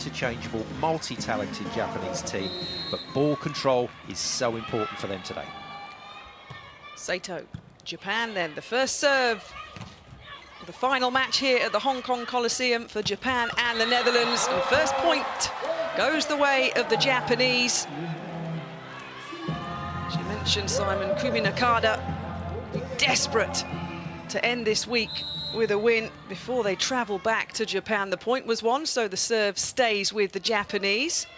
interchangeable, multi-talented Japanese team, but ball control is so important for them today. Saito, Japan then, the first serve. The final match here at the Hong Kong Coliseum for Japan and the Netherlands. And first point goes the way of the Japanese. As you mentioned, Simon, Kumi Nakada desperate to end this week with a win before they travel back to Japan. The point was won, so the serve stays with the Japanese.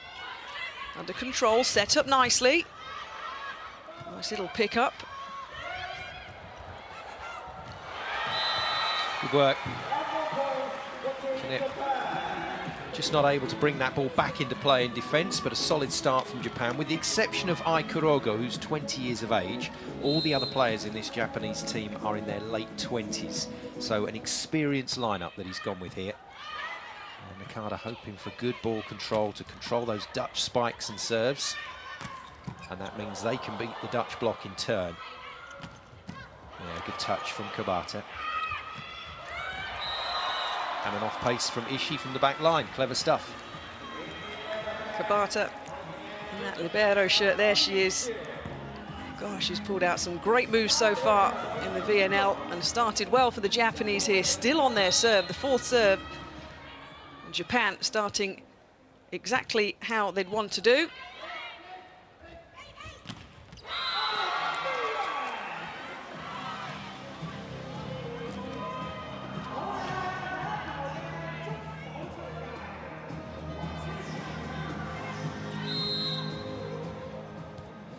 Under control, set up nicely. Nice little pick-up. Good work. Just not able to bring that ball back into play in defence, but a solid start from Japan. With the exception of Ai Kurogo, who's 20 years of age, all the other players in this Japanese team are in their late 20s. So an experienced lineup that he's gone with here. And Nakada hoping for good ball control to control those Dutch spikes and serves. And that means they can beat the Dutch block in turn. Yeah, good touch from Kabata. And an off pace from Ishii from the back line. Clever stuff. Kabata in that libero shirt, there she is. Gosh, she's pulled out some great moves so far in the VNL and started well for the Japanese here. Still on their serve, the fourth serve. And Japan starting exactly how they'd want to do.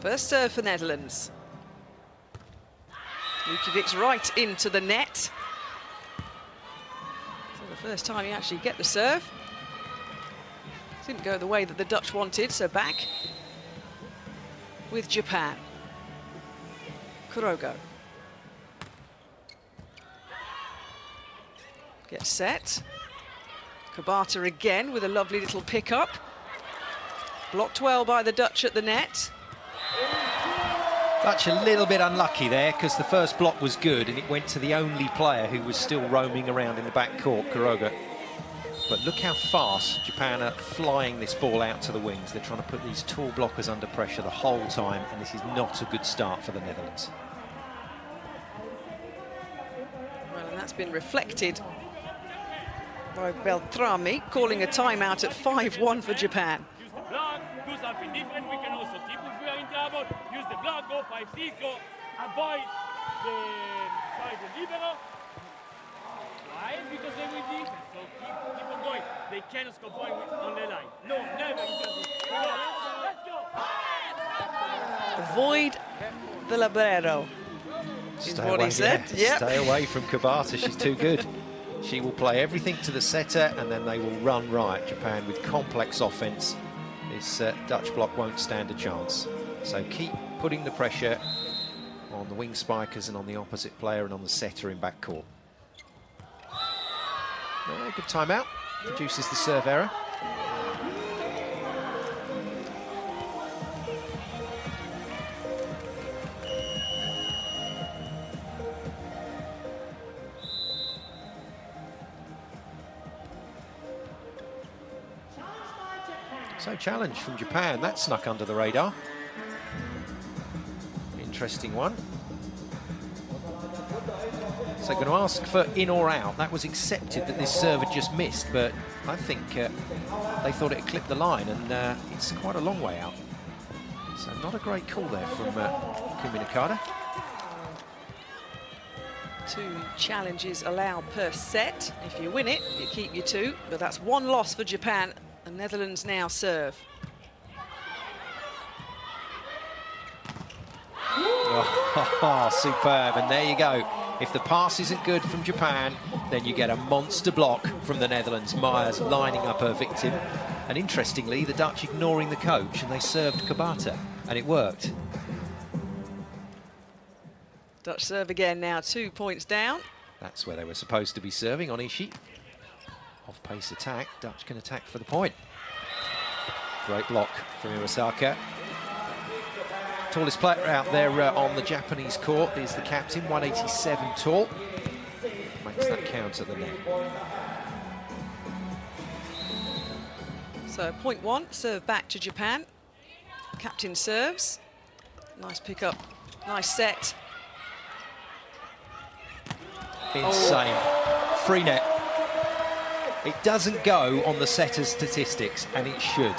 First serve for Netherlands. Lukiewicz's right into the net. So the first time you actually get the serve. Didn't go the way that the Dutch wanted, so back with Japan. Kurogo. Gets set. Kabata again with a lovely little pick-up. Blocked well by the Dutch at the net. Dutch a little bit unlucky there because the first block was good and it went to the only player who was still roaming around in the back court, Kuroga. But look how fast Japan are flying this ball out to the wings. They're trying to put these tall blockers under pressure the whole time, and this is not a good start for the Netherlands. Well, and that's been reflected by Beltrami, calling a timeout at 5-1 for Japan. Use the block, do something different. We can also keep if we are in trouble. Use the block, go 5-6, go avoid the libero. Why? Because they will defense. So keep on going. They cannot score point on the line. No, never. Let's go. Avoid the libero. Is what he said. Yeah. Stay away from Kabata. She's too good. She will play everything to the setter and then they will run right. Japan with complex offense. This Dutch block won't stand a chance. So keep putting the pressure on the wing spikers and on the opposite player and on the setter in backcourt. Yeah, good timeout. Produces the serve error. So challenge from Japan, that snuck under the radar. Interesting one. So going to ask for in or out. That was accepted that this serve had just missed, but I think they thought it had clipped the line, and it's quite a long way out. So not a great call there from Kumi Nakada. 2 challenges allowed per set. If you win it, you keep your 2, but that's 1 loss for Japan. The Netherlands now serve. Oh, superb, and there you go. If the pass isn't good from Japan, then you get a monster block from the Netherlands. Myers lining up her victim. And interestingly, the Dutch ignoring the coach, and they served Kabata, and it worked. Dutch serve again now, 2 points down. That's where they were supposed to be serving, on Ishii. Off-pace attack, Dutch can attack for the point. Great block from Irisaka. Tallest player out there on the Japanese court is the captain, 187 tall. Makes that count at the net. So point one, serve back to Japan. Captain serves. Nice pick-up, nice set. Insane. Free net. It doesn't go on the setter's statistics, and it should.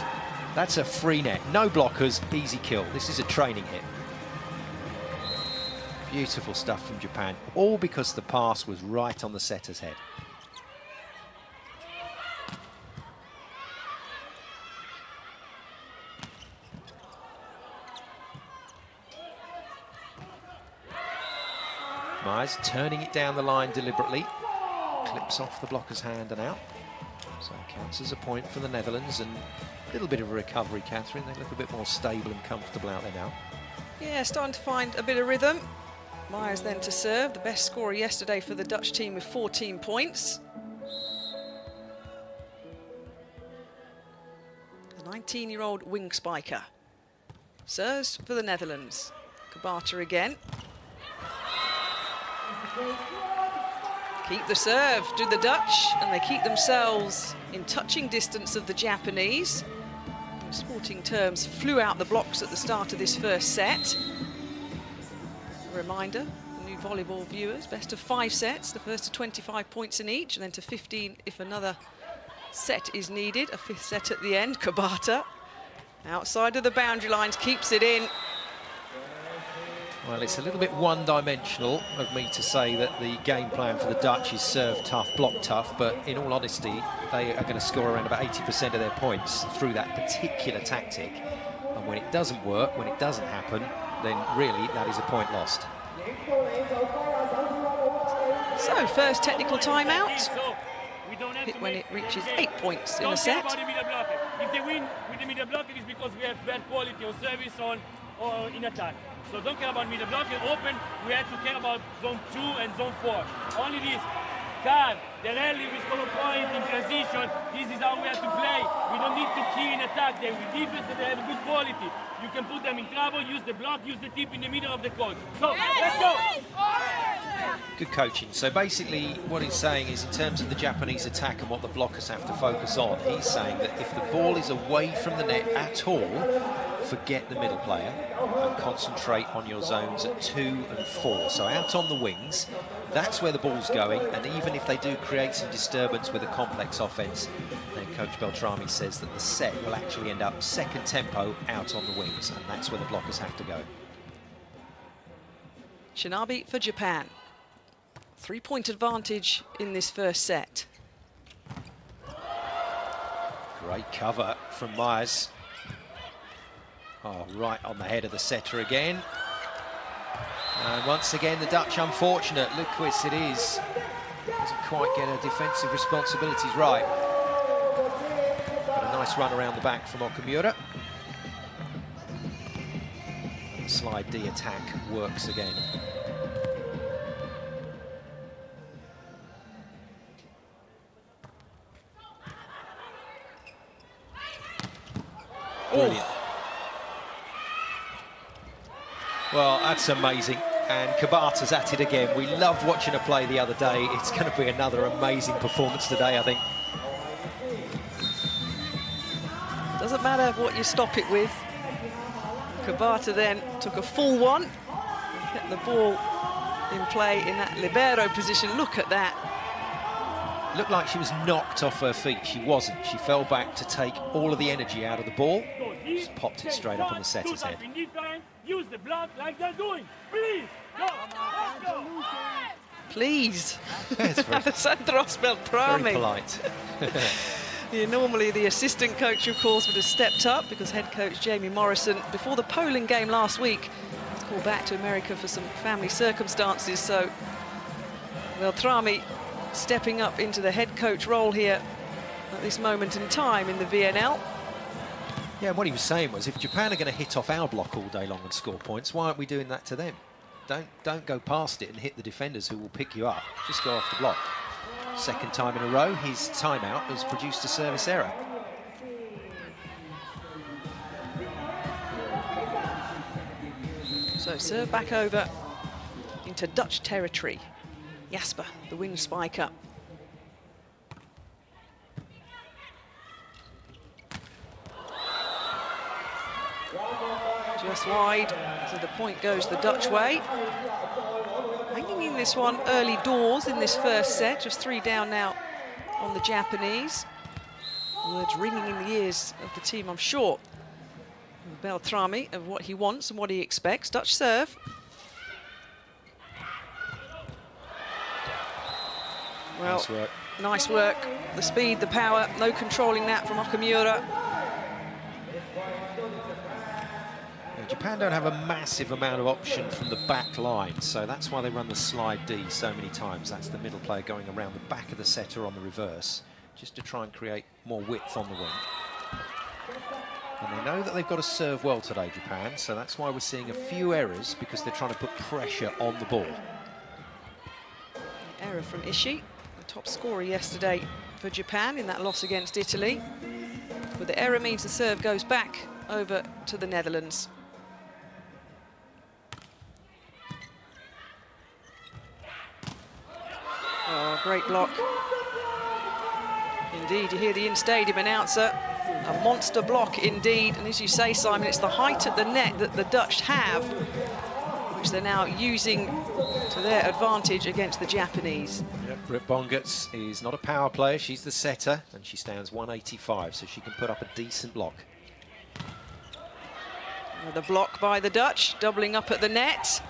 That's a free net. No blockers, easy kill. This is a training hit. Beautiful stuff from Japan, all because the pass was right on the setter's head. Myers turning it down the line deliberately. Clips off the blocker's hand and out. So it counts as a point for the Netherlands, and a little bit of a recovery, Catherine. They look a bit more stable and comfortable out there now. Yeah, starting to find a bit of rhythm. Myers then to serve, the best scorer yesterday for the Dutch team with 14 points. The 19-year-old wing spiker. Serves for the Netherlands. Kabata again. Keep the serve, do the Dutch, and they keep themselves in touching distance of the Japanese. In sporting terms, flew out the blocks at the start of this first set. A reminder, the new volleyball viewers, best of 5 sets, the first to 25 points in each, and then to 15 if another set is needed. A 5th set at the end. Kabata, outside of the boundary lines, keeps it in. Well, it's a little bit one-dimensional of me to say that the game plan for the Dutch is serve tough, block tough, but in all honesty, they are going to score around about 80% of their points through that particular tactic. And when it doesn't work, when it doesn't happen, then really that is a point lost. So, first technical timeout. Hit when it reaches 8 points in a set. If they win with the middle blocker, it's because we have bad quality of service on or in attack. So don't care about middle blocker. Open, we have to care about zone 2 and zone 4. Only this. Card, the rally with score point in transition. This is how we have to play. We don't need to key in attack. They will defense and they have good quality. You can put them in trouble, use the block, use the tip in the middle of the court. So, let's go! Good coaching. So basically what he's saying is, in terms of the Japanese attack and what the blockers have to focus on, he's saying that if the ball is away from the net at all, forget the middle player and concentrate on your zones at 2 and 4. So out on the wings, that's where the ball's going, and even if they do create some disturbance with a complex offence, then Coach Beltrami says that the set will actually end up second tempo out on the wings, and that's where the blockers have to go. Shinabi for Japan. 3-point advantage in this first set. Great cover from Myers. Oh, right on the head of the setter again. And once again, the Dutch unfortunate. Lukowitz it is. Doesn't quite get her defensive responsibilities right. But a nice run around the back from Okamura. The slide D attack works again. Brilliant. Well, that's amazing. And Kabata's at it again. We loved watching her play the other day. It's going to be another amazing performance today, I think. Doesn't matter what you stop it with. Kabata then took a full one. Kept the ball in play in that libero position. Look at that. Looked like she was knocked off her feet. She wasn't. She fell back to take all of the energy out of the ball. Just popped it straight up on the setter's head. Use the block like they're doing. Please, go. Let's go. Please. It's very, Sandros Beltrami. very polite. Yeah, normally the assistant coach, of course, would have stepped up because head coach Jamie Morrison, before the Poland game last week, was called back to America for some family circumstances. So Beltrami stepping up into the head coach role here at this moment in time in the VNL. Yeah, what he was saying was, if Japan are going to hit off our block all day long and score points, why aren't we doing that to them? Don't go past it and hit the defenders who will pick you up. Just go off the block. Second time in a row, his timeout has produced a service error. So serve back over into Dutch territory. Jasper, the wing spiker. Just wide, so the point goes the Dutch way. Hanging in this one early doors in this first set, just 3 down now on the Japanese. Words ringing in the ears of the team, I'm sure. Beltrami of what he wants and what he expects. Dutch serve. Well, Nice work. Nice work. The speed, the power, no controlling that from Okamura. Japan don't have a massive amount of option from the back line, so that's why they run the slide D so many times. That's the middle player going around the back of the setter on the reverse, just to try and create more width on the wing. And they know that they've got to serve well today, Japan, so that's why we're seeing a few errors, because they're trying to put pressure on the ball. Error from Ishii, the top scorer yesterday for Japan in that loss against Italy. But the error means the serve goes back over to the Netherlands. Oh, great block. Indeed, you hear the in-stadium announcer. A monster block indeed. And as you say, Simon, it's the height at the net that the Dutch have, which they're now using to their advantage against the Japanese. Yep, Britt Bongertz is not a power player, she's the setter, and she stands 185, so she can put up a decent block. Another block by the Dutch, doubling up at the net.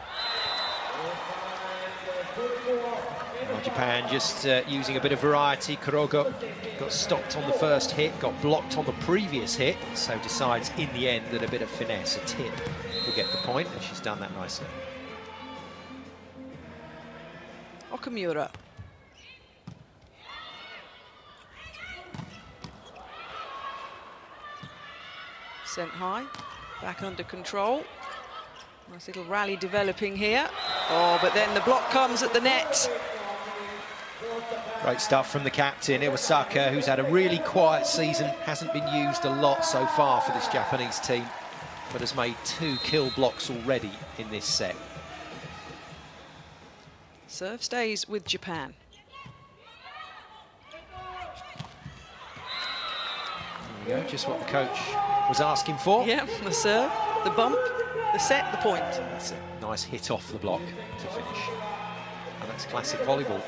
Well, Japan just using a bit of variety. Kurogo got stopped on the first hit, got blocked on the previous hit, so decides in the end that a bit of finesse, a tip, will get the point, and she's done that nicely. Okamura. Sent high, back under control. Nice little rally developing here. Oh, but then the block comes at the net. Great stuff from the captain, Iwasaka, who's had a really quiet season, hasn't been used a lot so far for this Japanese team, but has made 2 kill blocks already in this set. Serve stays with Japan. There we go, just what the coach was asking for. Yeah, the serve, the bump, the set, the point. That's a nice hit off the block to finish. And that's classic volleyball.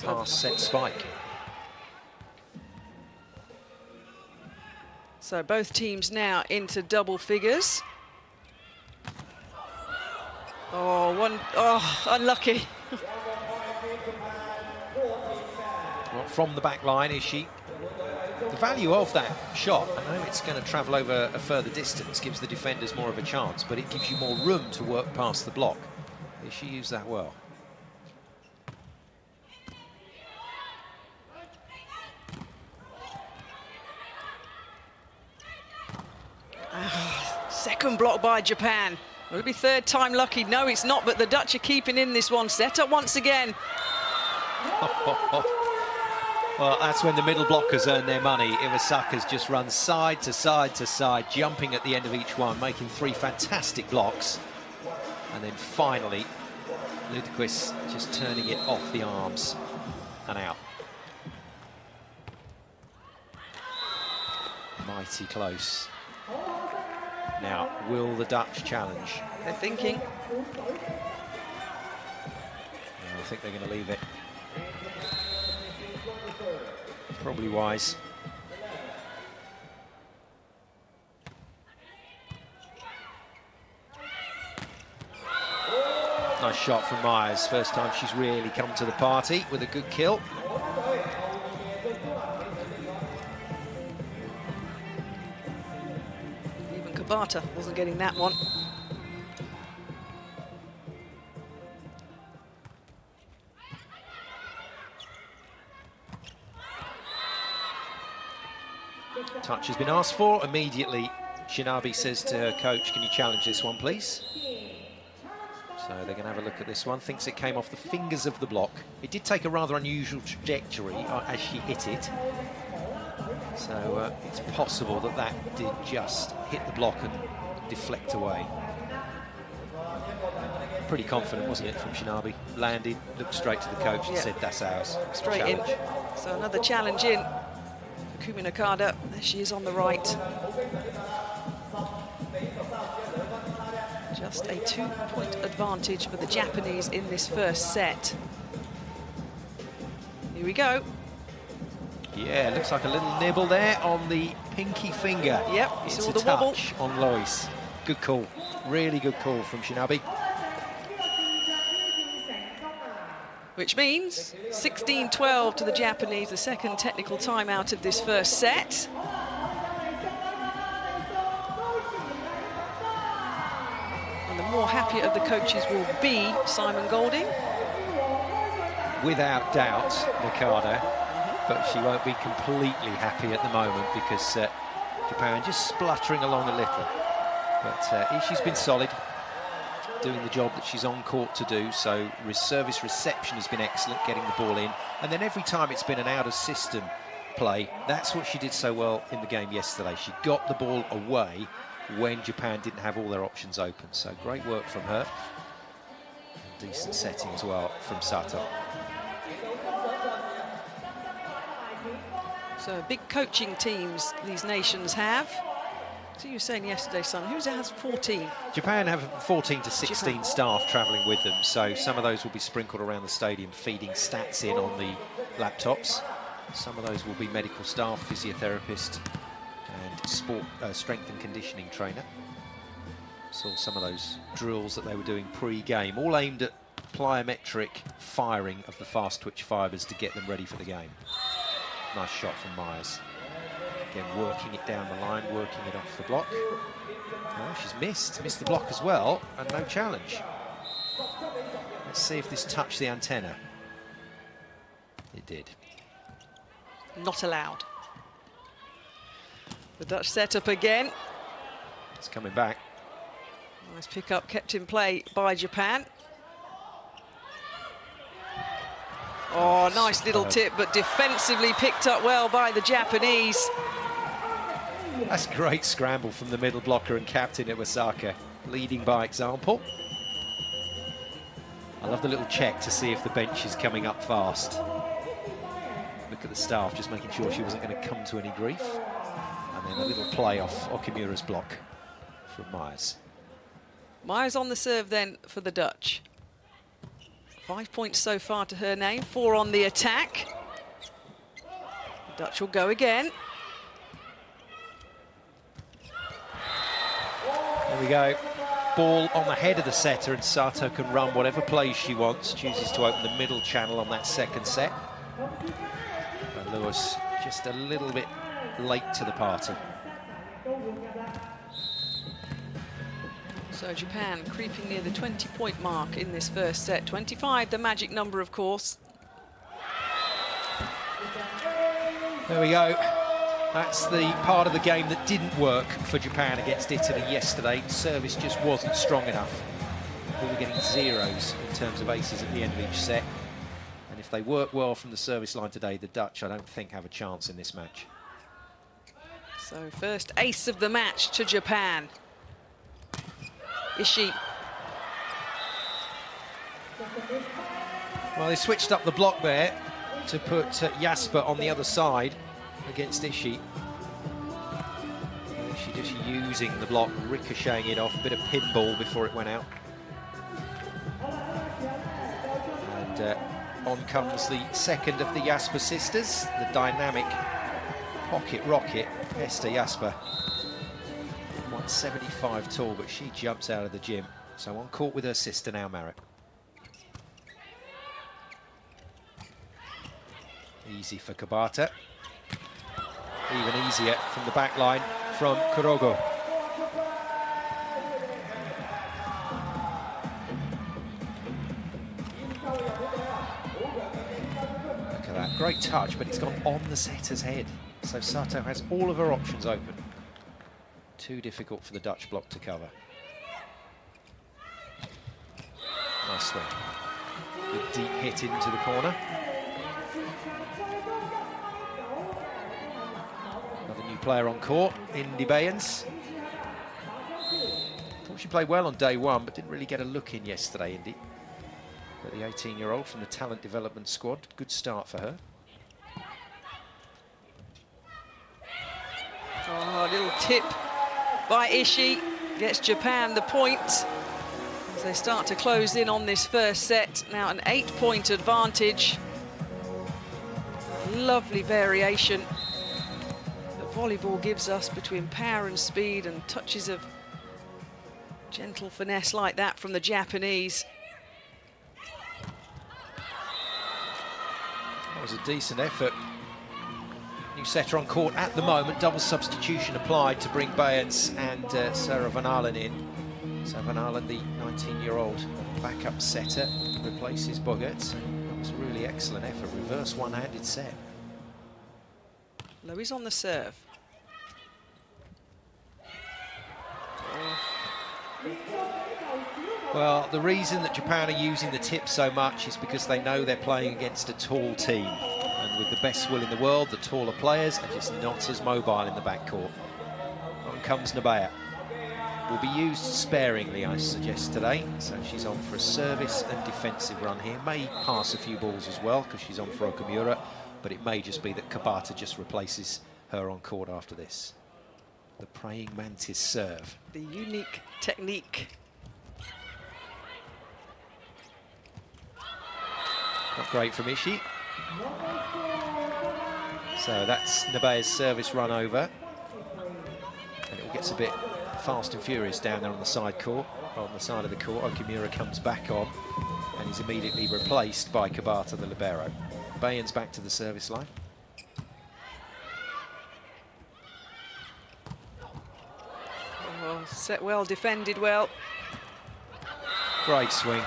Pass, set, spike. So both teams now into double figures. Oh, unlucky. Well, from the back line, Ishii. The value of that shot, I know it's going to travel over a further distance, gives the defenders more of a chance, but it gives you more room to work past the block. Ishii used that well. Second block by Japan. Will it be third time lucky? No, it's not, but the Dutch are keeping in this one. Set up once again. Well, that's when the middle blockers earn their money. Iwasaka's just run side to side to side, jumping at the end of each one, making 3 fantastic blocks. And then finally, Lundqvist just turning it off the arms and out. Mighty close. Now, will the Dutch challenge? They're thinking. I think they're going to leave it. Probably wise. Nice shot from Myers. First time she's really come to the party with a good kill. Even Kabata wasn't getting that one. Touch has been asked for. Immediately, Shinabi says to her coach, can you challenge this one, please? So they're going to have a look at this one. Thinks it came off the fingers of the block. It did take a rather unusual trajectory as she hit it. So it's possible that that did just hit the block and deflect away. Pretty confident, wasn't it, from Shinabi? Landed, looked straight to the coach and said, that's ours. Straight challenge. in. So another challenge in. Kumi Nakada, there she is on the right. Just a 2-point advantage for the Japanese in this first set. Here we go. Yeah, looks like a little nibble there on the pinky finger. Yep, you it's saw a the wobble. touch on Lois. Good call, really good call from Shinabi. Which means 16-12 to the Japanese, the second technical timeout of this first set. And the more happier of the coaches will be Simon Golding. Without doubt, Nakada, but she won't be completely happy at the moment because Japan just spluttering along a little. But she's been solid, doing the job that she's on court to do, so service reception has been excellent, getting the ball in, and then every time it's been an out-of-system play, that's what she did so well in the game yesterday. She got the ball away when Japan didn't have all their options open, so great work from her. Decent setting as well from Sato. So big coaching teams these nations have. So you were saying yesterday, son, who has 14? Japan have 14 to 16 Japan. staff travelling with them, so some of those will be sprinkled around the stadium, feeding stats in on the laptops. Some of those will be medical staff, physiotherapist, and sport strength and conditioning trainer. Saw some of those drills that they were doing pre-game, all aimed at plyometric firing of the fast twitch fibres to get them ready for the game. Nice shot from Myers. Again, working it down the line, working it off the block. Oh, she's missed the block as well, and no challenge. Let's see if this touched the antenna. It did. Not allowed. The Dutch setup again. It's coming back. Nice pick up, kept in play by Japan. Oh, nice little tip, but defensively picked up well by the Japanese. That's a great scramble from the middle blocker and captain Iwasaka, leading by example. I love the little check to see if the bench is coming up fast. Look at the staff just making sure she wasn't going to come to any grief. And then a little play off Okimura's block from Myers. Myers on the serve then for the Dutch. 5 points so far to her name, 4 on the attack. The Dutch will go again. There we go. Ball on the head of the setter, and Sato can run whatever plays she wants. Chooses to open the middle channel on that second set. But Lewis just a little bit late to the party. So Japan creeping near the 20-point mark in this first set. 25, the magic number, of course. There we go. That's the part of the game that didn't work for Japan against Italy yesterday. Service just wasn't strong enough. We were getting zeros in terms of aces at the end of each set. And if they work well from the service line today, the Dutch, I don't think, have a chance in this match. So first ace of the match to Japan. Ishii. Well, they switched up the block there to put Jasper on the other side against Ishii. Ishii just using the block, ricocheting it off, a bit of pinball before it went out. And on comes the second of the Jasper sisters, the dynamic pocket rocket, Esther Jasper. 175 tall, but she jumps out of the gym. So on court with her sister now, Marit. Easy for Kabata. Even easier from the back line from Kurogo. Look at that, great touch, but it's gone on the setter's head. So Sato has all of her options open. Too difficult for the Dutch block to cover. Nice swing. Good deep hit into the corner. Another new player on court, Indy Bayens. Thought she played well on day one, but didn't really get a look in yesterday, Indy. But the 18-year-old from the talent development squad, good start for her. Oh, a little tip by Ishii, gets Japan the point. As they start to close in on this first set, now an 8-point advantage. Lovely variation that volleyball gives us between power and speed and touches of gentle finesse like that from the Japanese. That was a decent effort. New setter on court at the moment. Double substitution applied to bring Bayens and Sarah Van Aalen in. So Van Aalen, the 19-year-old backup setter, replaces Bogut. That was a really excellent effort. Reverse one-handed set. Louis on the serve. Well, the reason that Japan are using the tip so much is because they know they're playing against a tall team. And with the best will in the world, the taller players are just not as mobile in the backcourt. On comes Nabaya. Will be used sparingly, I suggest, today. So she's on for a service and defensive run here. May pass a few balls as well, because she's on for Okamura. But it may just be that Kabata just replaces her on court after this. The praying mantis serve. The unique technique. Not great from Ishii. So that's Nabaya's service run over. And it all gets a bit fast and furious down there on the side court, on the side of the court. Okamura comes back on and is immediately replaced by Kabata, the libero. Bayens back to the service line. Oh, set well, defended well. Great swing.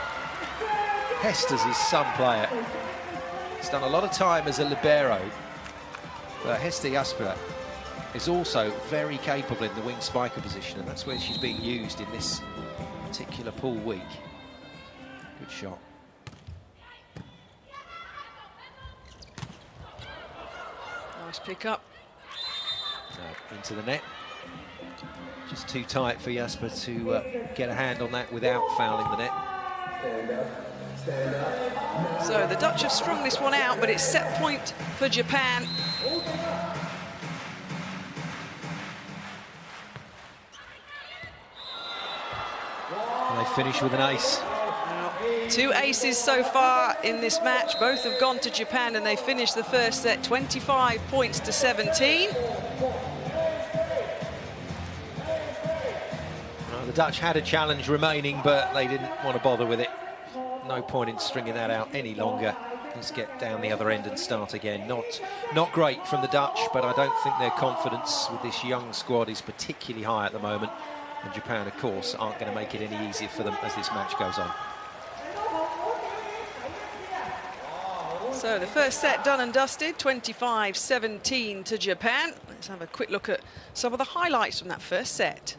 Hester's his son player. He's done a lot of time as a libero, but Hester Jasper is also very capable in the wing spiker position, and that's where she's being used in this particular pool week. Good shot. Nice pick up. Into the net. Just too tight for Jasper to get a hand on that without fouling the net. So the Dutch have strung this one out, but it's set point for Japan. And they finish with an ace. Two aces so far in this match. Both have gone to Japan, and they finished the first set 25 points to 17. Well, the Dutch had a challenge remaining, but they didn't want to bother with it. No point in stringing that out any longer. Let's get down the other end and start again. Not great from the Dutch, but I don't think their confidence with this young squad is particularly high at the moment. And Japan, of course, aren't going to make it any easier for them as this match goes on. So the first set done and dusted, 25-17 to Japan. Let's have a quick look at some of the highlights from that first set.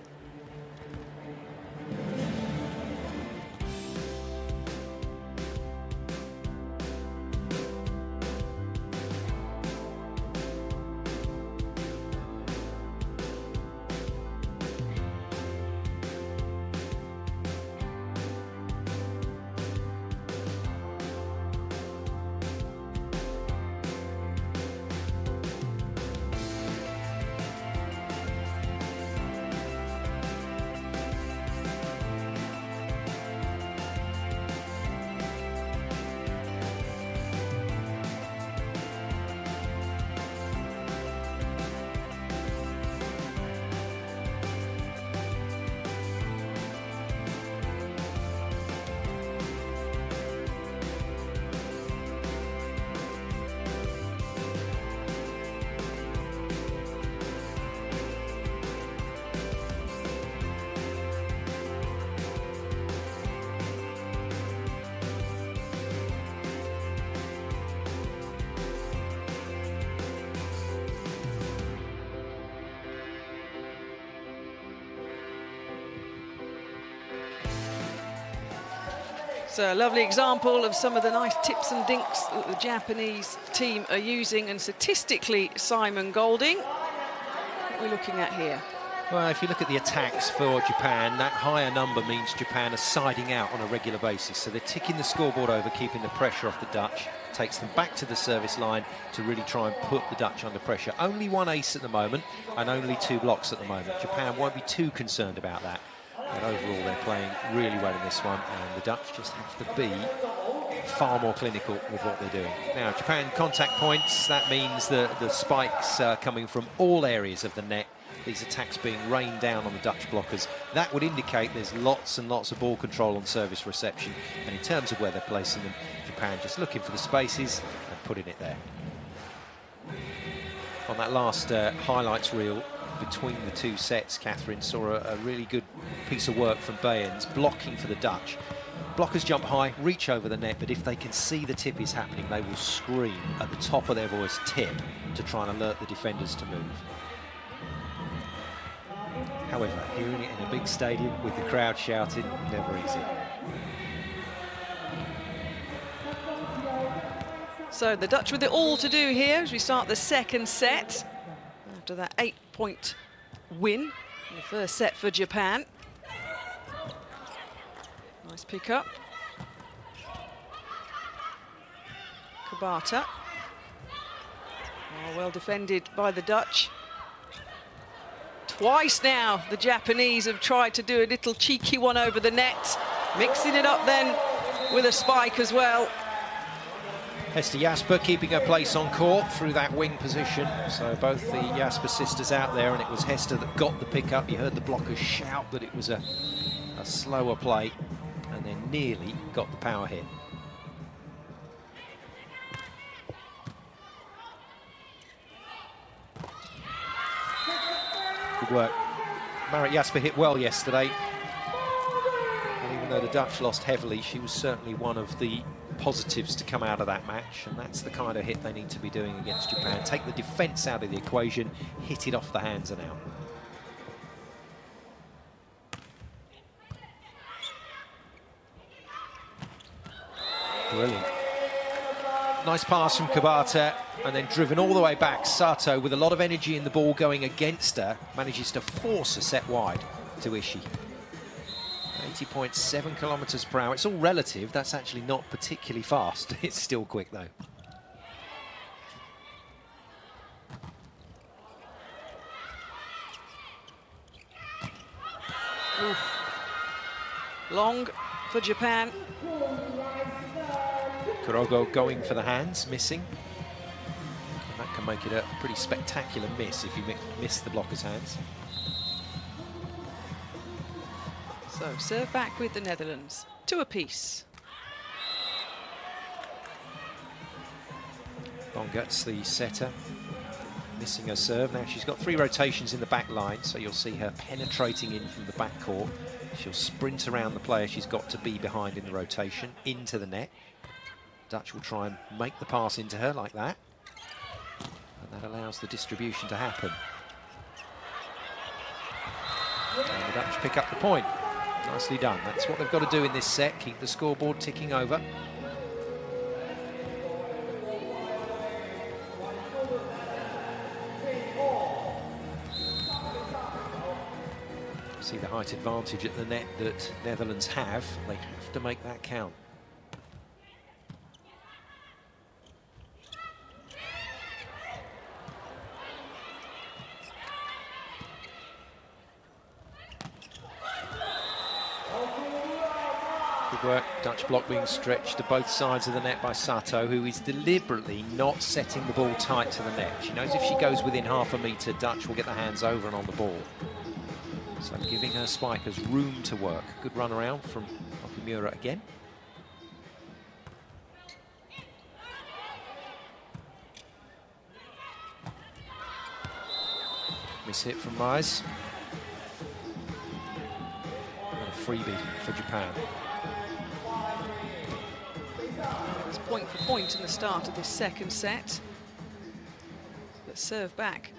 So a lovely example of some of the nice tips and dinks that the Japanese team are using. And statistically, Simon Golding, what are we looking at here? Well, if you look at the attacks for Japan, that higher number means Japan are siding out on a regular basis. So they're ticking the scoreboard over, keeping the pressure off the Dutch. Takes them back to the service line to really try and put the Dutch under pressure. Only one ace at the moment and only 2 blocks at the moment. Japan won't be too concerned about that. But overall, they're playing really well in this one, and the Dutch just have to be far more clinical with what they're doing. Now, Japan contact points. That means that the spikes are coming from all areas of the net. These attacks being rained down on the Dutch blockers. That would indicate there's lots and lots of ball control on service reception. And in terms of where they're placing them, Japan just looking for the spaces and putting it there. On that last highlights reel between the two sets, Catherine saw a really good piece of work from Bayens, blocking for the Dutch. Blockers jump high, reach over the net, but if they can see the tip is happening, they will scream at the top of their voice, tip, to try and alert the defenders to move. However, hearing it in a big stadium with the crowd shouting, never easy. So the Dutch with it all to do here as we start the second set. After that 8-point win in the first set for Japan. Nice pick up. Kabata. Oh, well defended by the Dutch. Twice now the Japanese have tried to do a little cheeky one over the net, mixing it up then with a spike as well. Hester Jasper keeping her place on court through that wing position. So both the Jasper sisters out there, and it was Hester that got the pick up. You heard the blockers shout that it was a slower play, and then nearly got the power hit. Good work. Marit Jasper hit well yesterday. And even though the Dutch lost heavily, she was certainly one of the positives to come out of that match, and that's the kind of hit they need to be doing against Japan. Take the defence out of the equation, hit it off the hands and out. Brilliant. Nice pass from Kabata, and then driven all the way back. Sato, with a lot of energy in the ball going against her, manages to force a set wide to Ishii. 80.7 kilometres per hour. It's all relative. That's actually not particularly fast. It's still quick, though. Oof. Long for Japan. Kurogo going for the hands, missing. And that can make it a pretty spectacular miss if you miss the blocker's hands. So serve back with the Netherlands, 2 apiece. Bongat's the setter, missing her serve. Now she's got 3 rotations in the back line, so you'll see her penetrating in from the back court. She'll sprint around the player she's got to be behind in the rotation, into the net. Dutch will try and make the pass into her like that. And that allows the distribution to happen. And the Dutch pick up the point. Nicely done. That's what they've got to do in this set, keep the scoreboard ticking over. See the height advantage at the net that Netherlands have. They have to make that count. Work. Dutch block being stretched to both sides of the net by Sato, who is deliberately not setting the ball tight to the net. She knows if she goes within half a metre, Dutch will get the hands over and on the ball. So giving her spikers room to work. Good run around from Okumura again. Miss hit from Myers. And a freebie for Japan. It's point for point in the start of this second set. Let's serve back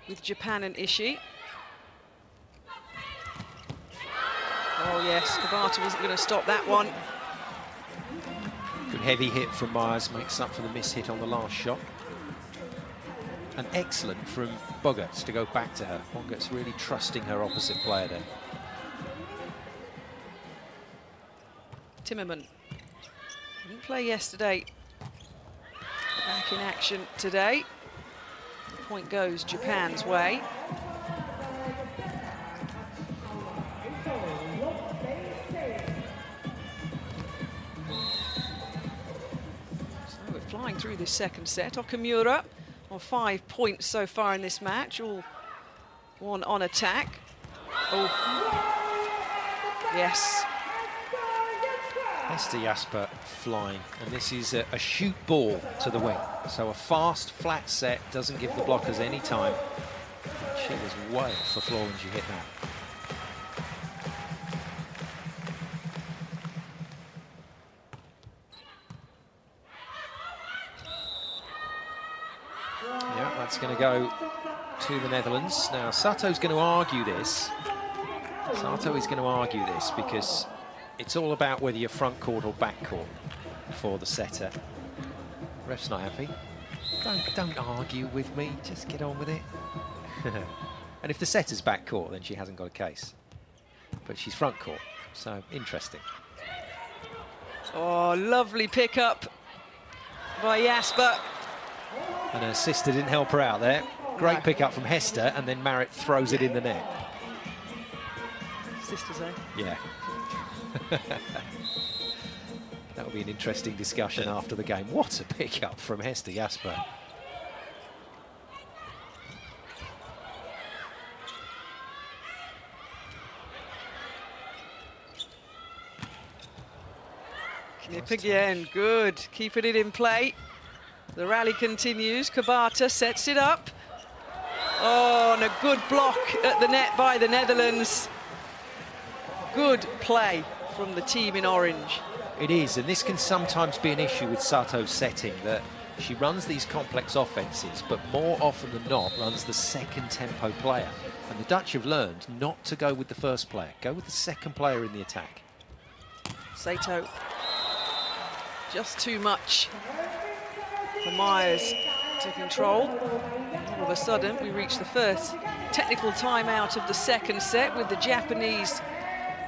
with Japan and Ishii. Oh yes, Kabata wasn't going to stop that one. Good heavy hit from Myers, makes up for the miss hit on the last shot. And excellent from Bogarts to go back to her. Bogarts really trusting her opposite player there. Timmerman didn't play yesterday. Back in action today. Point goes Japan's way. flying through this second set. Okamura on 5 points so far in this match, all one on attack. Oh, yes. Hester Jasper flying, and this is a shoot ball to the wing. So a fast, flat set doesn't give the blockers any time. She was way off the floor when she hit that. Yeah, that's going to go to the Netherlands. Now, Sato's going to argue this. Sato is going to argue this because it's all about whether you're front court or back court for the setter. Ref's not happy. Don't argue with me, just get on with it. And if the setter's back court, then she hasn't got a case. But she's front court, so interesting. Oh, lovely pickup by Jasper. And her sister didn't help her out there. Great No. pickup from Hester, and then Marit throws it in the net. Sisters, eh? Yeah. That'll be an interesting discussion after the game. What a pickup from Hester Jasper. Knip again, good. Keeping it in play. The rally continues. Kabata sets it up. Oh, and a good block at the net by the Netherlands. Good play from the team in orange. It is, and this can sometimes be an issue with Sato's setting, that she runs these complex offences, but more often than not runs the second tempo player. And the Dutch have learned not to go with the first player, go with the second player in the attack. Sato, just too much for Myers to control. All of a sudden, we reach the first technical timeout of the second set with the Japanese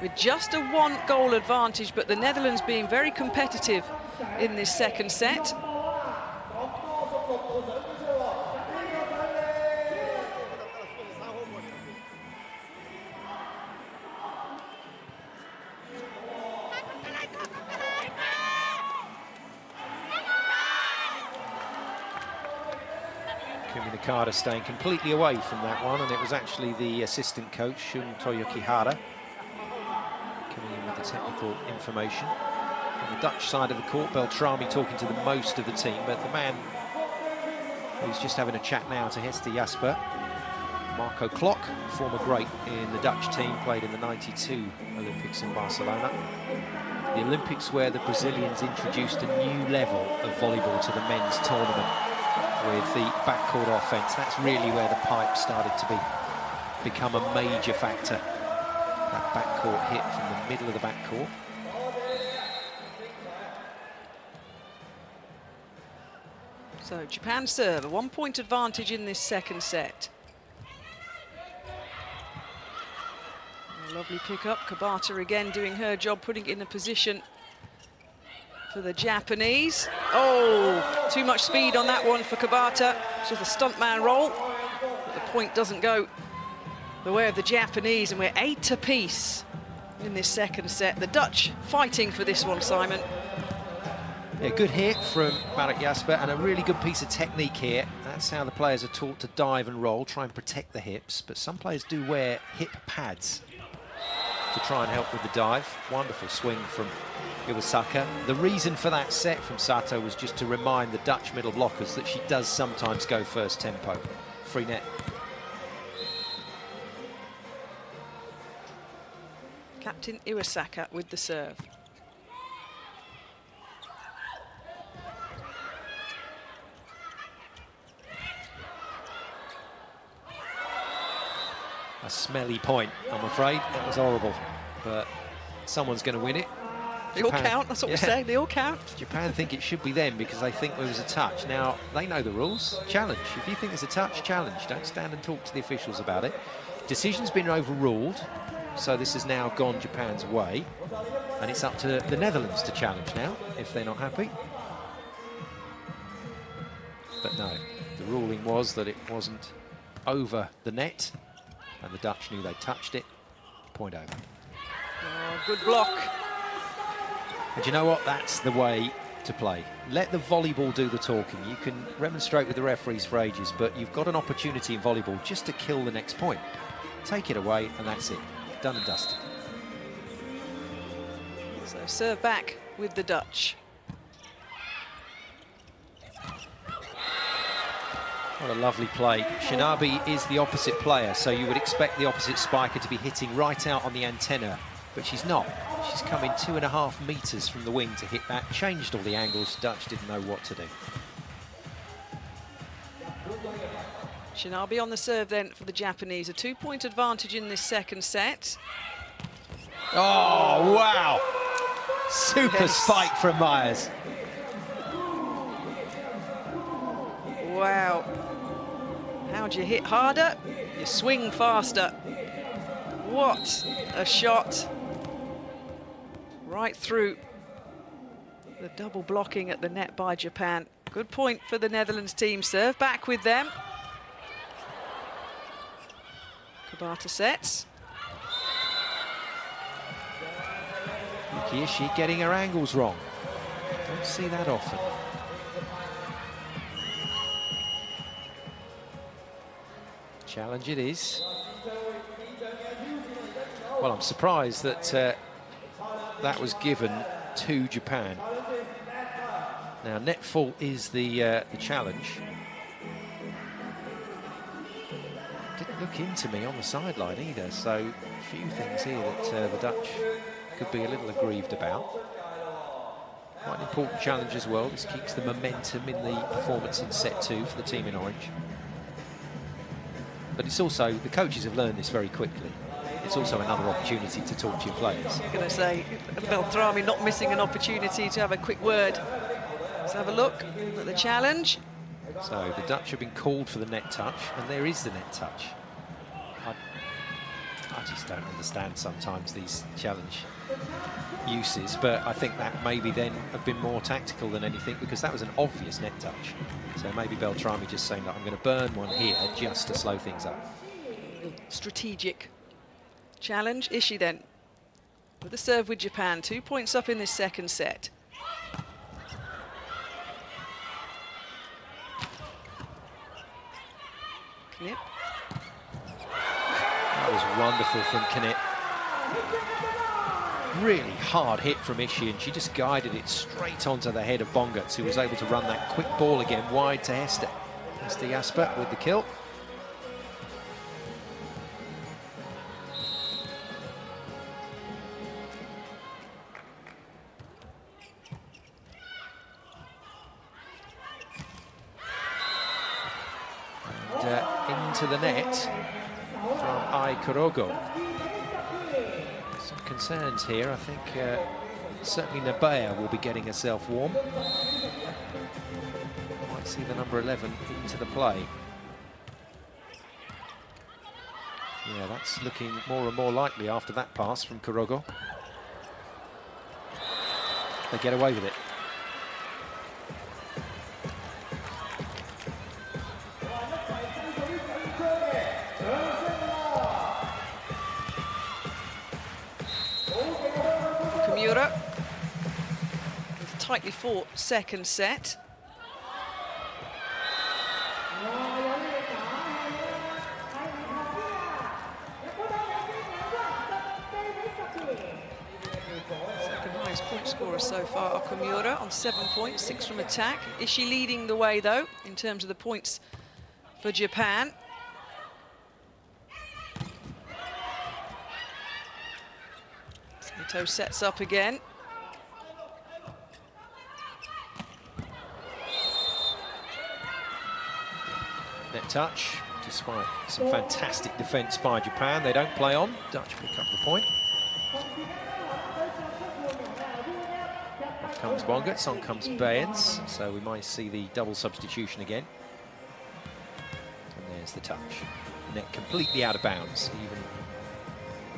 with just a 1-goal advantage, but the Netherlands being very competitive in this second set. Nakada staying completely away from that one, and it was actually the assistant coach, Shun Toyokihara, coming in with the technical information. On the Dutch side of the court, Beltrami talking to the most of the team, but the man who's just having a chat now to Hester Jasper, Marco Klok, former great in the Dutch team, played in the '92 Olympics in Barcelona. The Olympics where the Brazilians introduced a new level of volleyball to the men's tournament with the backcourt offence. That's really where the pipe started to become a major factor. That backcourt hit from the middle of the backcourt. So Japan serve, a 1-point advantage in this second set. A lovely pick-up. Kabata again doing her job, putting it in a position for the Japanese. Oh, too much speed on that one for Kabata. It's just a stuntman roll. But the point doesn't go the way of the Japanese, and we're 8 apiece in this second set. The Dutch fighting for this one, Simon. Yeah, good hit from Marit Jasper, and a really good piece of technique here. That's how the players are taught to dive and roll, try and protect the hips, but some players do wear hip pads to try and help with the dive. Wonderful swing from Iwasaka. The reason for that set from Sato was just to remind the Dutch middle blockers that she does sometimes go first tempo. Free net. Captain Iwasaka with the serve. A smelly point, I'm afraid. That was horrible, but someone's going to win it. They all count, that's what we're saying, they all count. Japan think it should be them because they think there was a touch. Now, they know the rules. Challenge. If you think there's a touch, challenge. Don't stand and talk to the officials about it. Decision's been overruled, so this has now gone Japan's way, and it's up to the Netherlands to challenge now, if they're not happy. But no, the ruling was that it wasn't over the net, and the Dutch knew they touched it. Point over. Oh, good block. And you know what? That's the way to play. Let the volleyball do the talking. You can remonstrate with the referees for ages, but you've got an opportunity in volleyball just to kill the next point. Take it away, and that's it. Done and dusted. So serve back with the Dutch. What a lovely play. Shinabi is the opposite player, so you would expect the opposite spiker to be hitting right out on the antenna, but she's not. She's coming 2.5 meters from the wing to hit that. Changed all the angles. Dutch didn't know what to do. Shinabi on the serve then for the Japanese. A 2-point advantage in this second set. Oh, wow. Super spike from Myers. Wow. How do you hit harder? You swing faster. What a shot. Right through the double blocking at the net by Japan. Good point for the Netherlands team. Serve back with them. Kabata sets. Yuki Ishii getting her angles wrong. Don't see that often. Challenge it is. Well, I'm surprised that that was given to Japan. Now, net fault is the challenge. Didn't look into me on the sideline either, so a few things here that the Dutch could be a little aggrieved about. Quite an important challenge as well. This keeps the momentum in the performance in set 2 for the team in orange. But it's also, the coaches have learned this very quickly. It's also another opportunity to talk to your players. I'm going to say, Beltrami not missing an opportunity to have a quick word. Let's have a look at the challenge. So the Dutch have been called for the net touch, and there is the net touch. I just don't understand sometimes these challenge uses, but I think that maybe then have been more tactical than anything, because that was an obvious net touch. So maybe Beltrami just saying that I'm going to burn one here just to slow things up. Strategic challenge. Ishii then with the serve with Japan. 2 points up in this second set. Knip. That was wonderful from Knip. Really hard hit from Ishii, and she just guided it straight onto the head of Bongertz, who was able to run that quick ball again wide to Hester. Hester Jasper with the kill. And into the net from Ai Kurogo. Some concerns here. I think certainly Nabea will be getting herself warm. Might see the number 11 into the play. Yeah, that's looking more and more likely after that pass from Kurogo. They get away with it. With a tightly fought second set. Second highest point scorer so far, Okumura on 7 points, 6 from attack. Ishii leading the way though in terms of the points for Japan. Sato sets up again. Net touch, despite some fantastic defence by Japan. They don't play on. Dutch pick up the point. Off comes Bongertz, on comes Bairns. So we might see the double substitution again. And there's the touch. Net completely out of bounds, even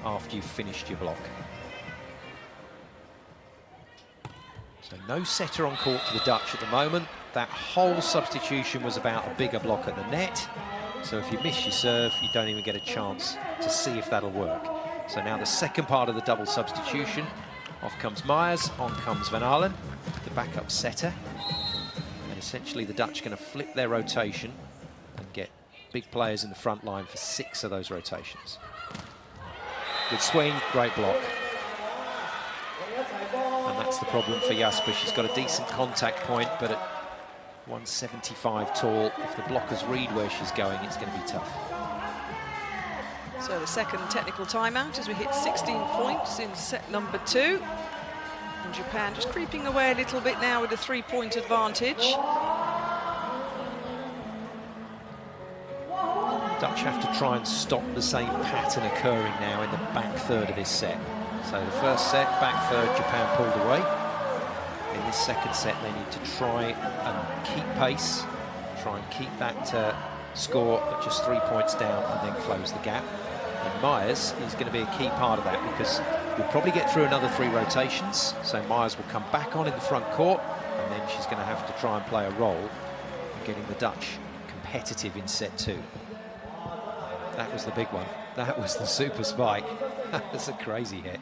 after you've finished your block. So no setter on court for the Dutch at the moment. That whole substitution was about a bigger block at the net. So if you miss your serve, you don't even get a chance to see if that'll work. So now the second part of the double substitution. Off comes Myers, on comes Van Aalen. The backup setter. And essentially the Dutch are going to flip their rotation and get big players in the front line for 6 of those rotations. Good swing, great block. And that's the problem for Jasper. She's got a decent contact point, but at 175 tall, if the blockers read where she's going, it's going to be tough. So the second technical timeout as we hit 16 points in set number 2. And Japan just creeping away a little bit now with a 3-point advantage. Dutch have to try and stop the same pattern occurring now in the back third of this set. So the first set, back third, Japan pulled away. In this second set, they need to try and keep pace, try and keep that score at just 3 points down and then close the gap. And Myers is going to be a key part of that because we'll probably get through another 3 rotations. So Myers will come back on in the front court and then she's going to have to try and play a role in getting the Dutch competitive in set 2. That was the big one. That was the super spike. That's a crazy hit.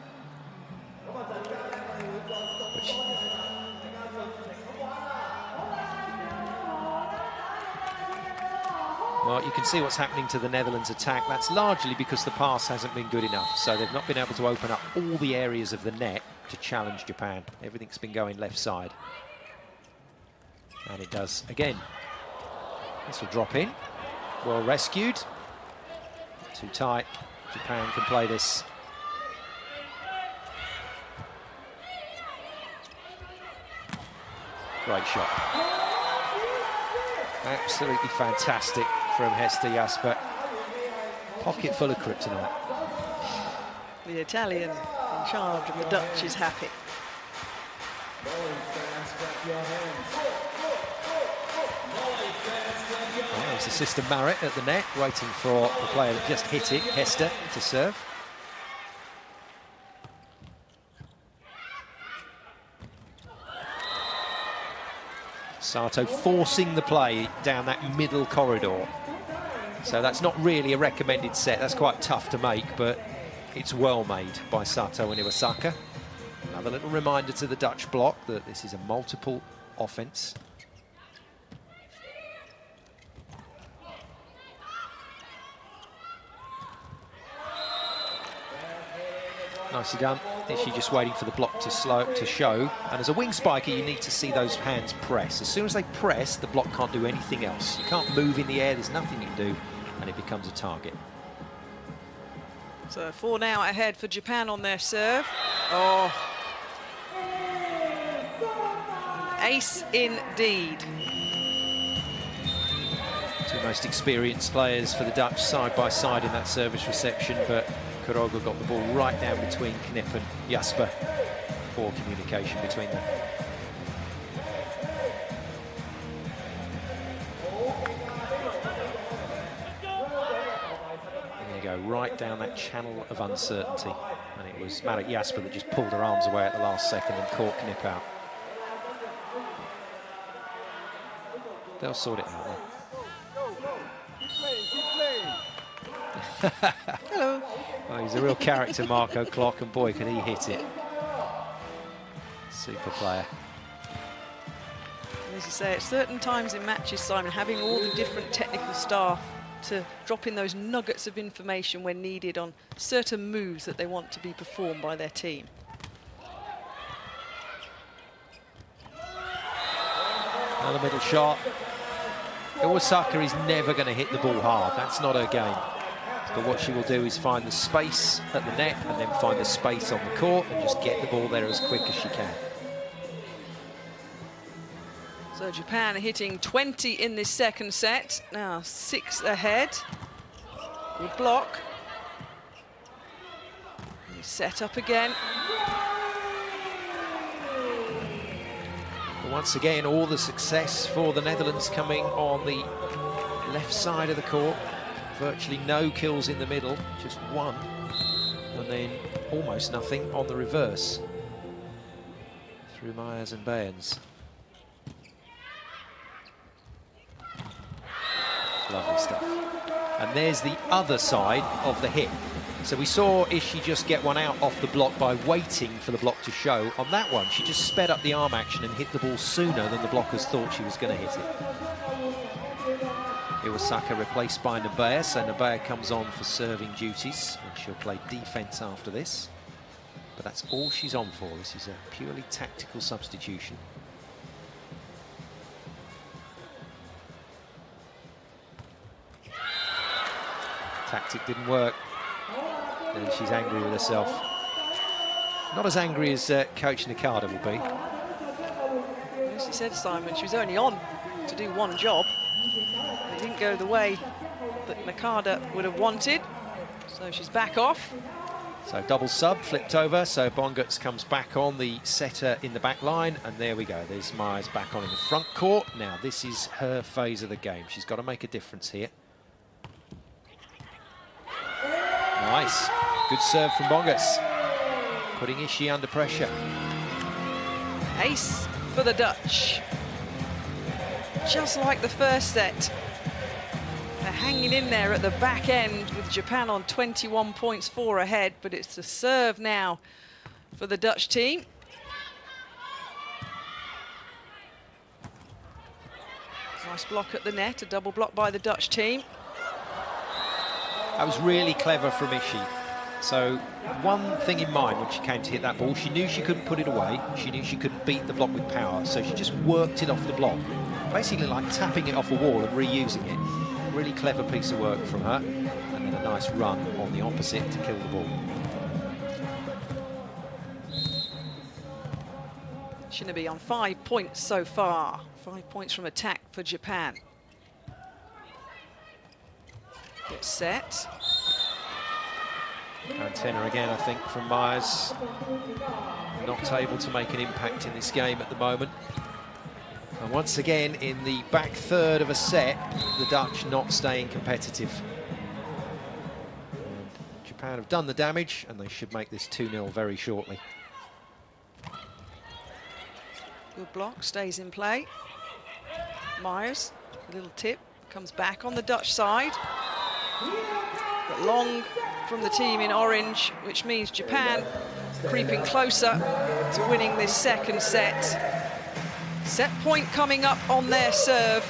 Well, you can see what's happening to the Netherlands attack. That's largely because the pass hasn't been good enough. So they've not been able to open up all the areas of the net to challenge Japan. Everything's been going left side. And it does again. This will drop in. Well rescued. Too tight. Japan can play this. Great shot. Absolutely fantastic from Hester Jasper. Pocket full of kryptonite. The Italian in charge and the Dutch is happy. Well, there's the Sister Marett at the net, waiting for the player that just hit it, Hester, to serve. Sato forcing the play down that middle corridor. So that's not really a recommended set. That's quite tough to make, but it's well made by Sato and Iwasaka. Another little reminder to the Dutch block that this is a multiple offense. Nicely done. Is she just waiting for the block to show? And as a wing spiker, you need to see those hands press. As soon as they press, the block can't do anything else. You can't move in the air. There's nothing you can do, and it becomes a target. So 4 now ahead for Japan on their serve. Oh. Ace indeed. 2 most experienced players for the Dutch side by side in that service reception, but Kuroga got the ball right down between Knip and Jasper. Poor communication between them. And there you go, right down that channel of uncertainty. And it was Marett Jasper that just pulled her arms away at the last second and caught Knip out. They'll sort it out, though. Hello. Oh, he's a real character, Marco Klock, and boy, can he hit it. Super player. As you say, at certain times in matches, Simon, having all the different technical staff to drop in those nuggets of information when needed on certain moves that they want to be performed by their team. Another middle shot. Iwasaka is never going to hit the ball hard. That's not her game. But what she will do is find the space at the net and then find the space on the court and just get the ball there as quick as she can. So Japan hitting 20 in this second set. Now 6 ahead. Good block. They set up again. But once again, all the success for the Netherlands coming on the left side of the court. Virtually no kills in the middle, just 1. And then almost nothing on the reverse. Through Myers and Bayens. Lovely stuff. And there's the other side of the hit. So we saw Ishii just get one out off the block by waiting for the block to show. On that one, she just sped up the arm action and hit the ball sooner than the blockers thought she was going to hit it. Iwasaka replaced by Nabea, so Nabea comes on for serving duties, and she'll play defence after this. But that's all she's on for. This is a purely tactical substitution. Tactic didn't work. And she's angry with herself. Not as angry as Coach Nakada will be. As you said, Simon, she was only on to do one job. It didn't go the way that Nakada would have wanted. So she's back off. So double sub, flipped over. So Bonguts comes back on, the setter in the back line. And there we go. There's Myers back on in the front court. Now, this is her phase of the game. She's got to make a difference here. Nice. Good serve from Bonguts. Putting Ishii under pressure. Ace for the Dutch. Just like the first set. They're hanging in there at the back end with Japan on 21 points, 4 ahead, but it's the serve now for the Dutch team. Nice block at the net, a double block by the Dutch team. That was really clever from Ishii. So one thing in mind when she came to hit that ball, she knew she couldn't put it away. She knew she couldn't beat the block with power. So she just worked it off the block. Basically like tapping it off a wall and reusing it. Really clever piece of work from her. And then a nice run on the opposite to kill the ball. Shinobi on 5 points so far. 5 points from attack for Japan. Get set. Antenna again, I think, from Myers. Not able to make an impact in this game at the moment. And once again, in the back third of a set, the Dutch not staying competitive. And Japan have done the damage, and they should make this 2-0 very shortly. Good block, stays in play. Myers, a little tip, comes back on the Dutch side. But long from the team in orange, which means Japan creeping closer to winning this second set. Set point coming up on their serve.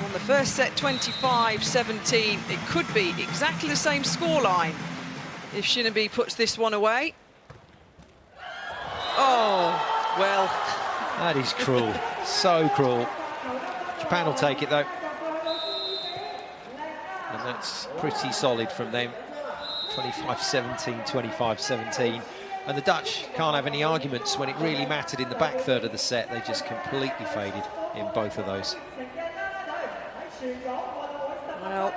On the first set, 25-17. It could be exactly the same scoreline if Shinobi puts this one away. Oh, well. That is cruel. So cruel. Japan will take it, though. And that's pretty solid from them. 25-17, 25-17. And the Dutch can't have any arguments when it really mattered in the back third of the set. They just completely faded in both of those. Well,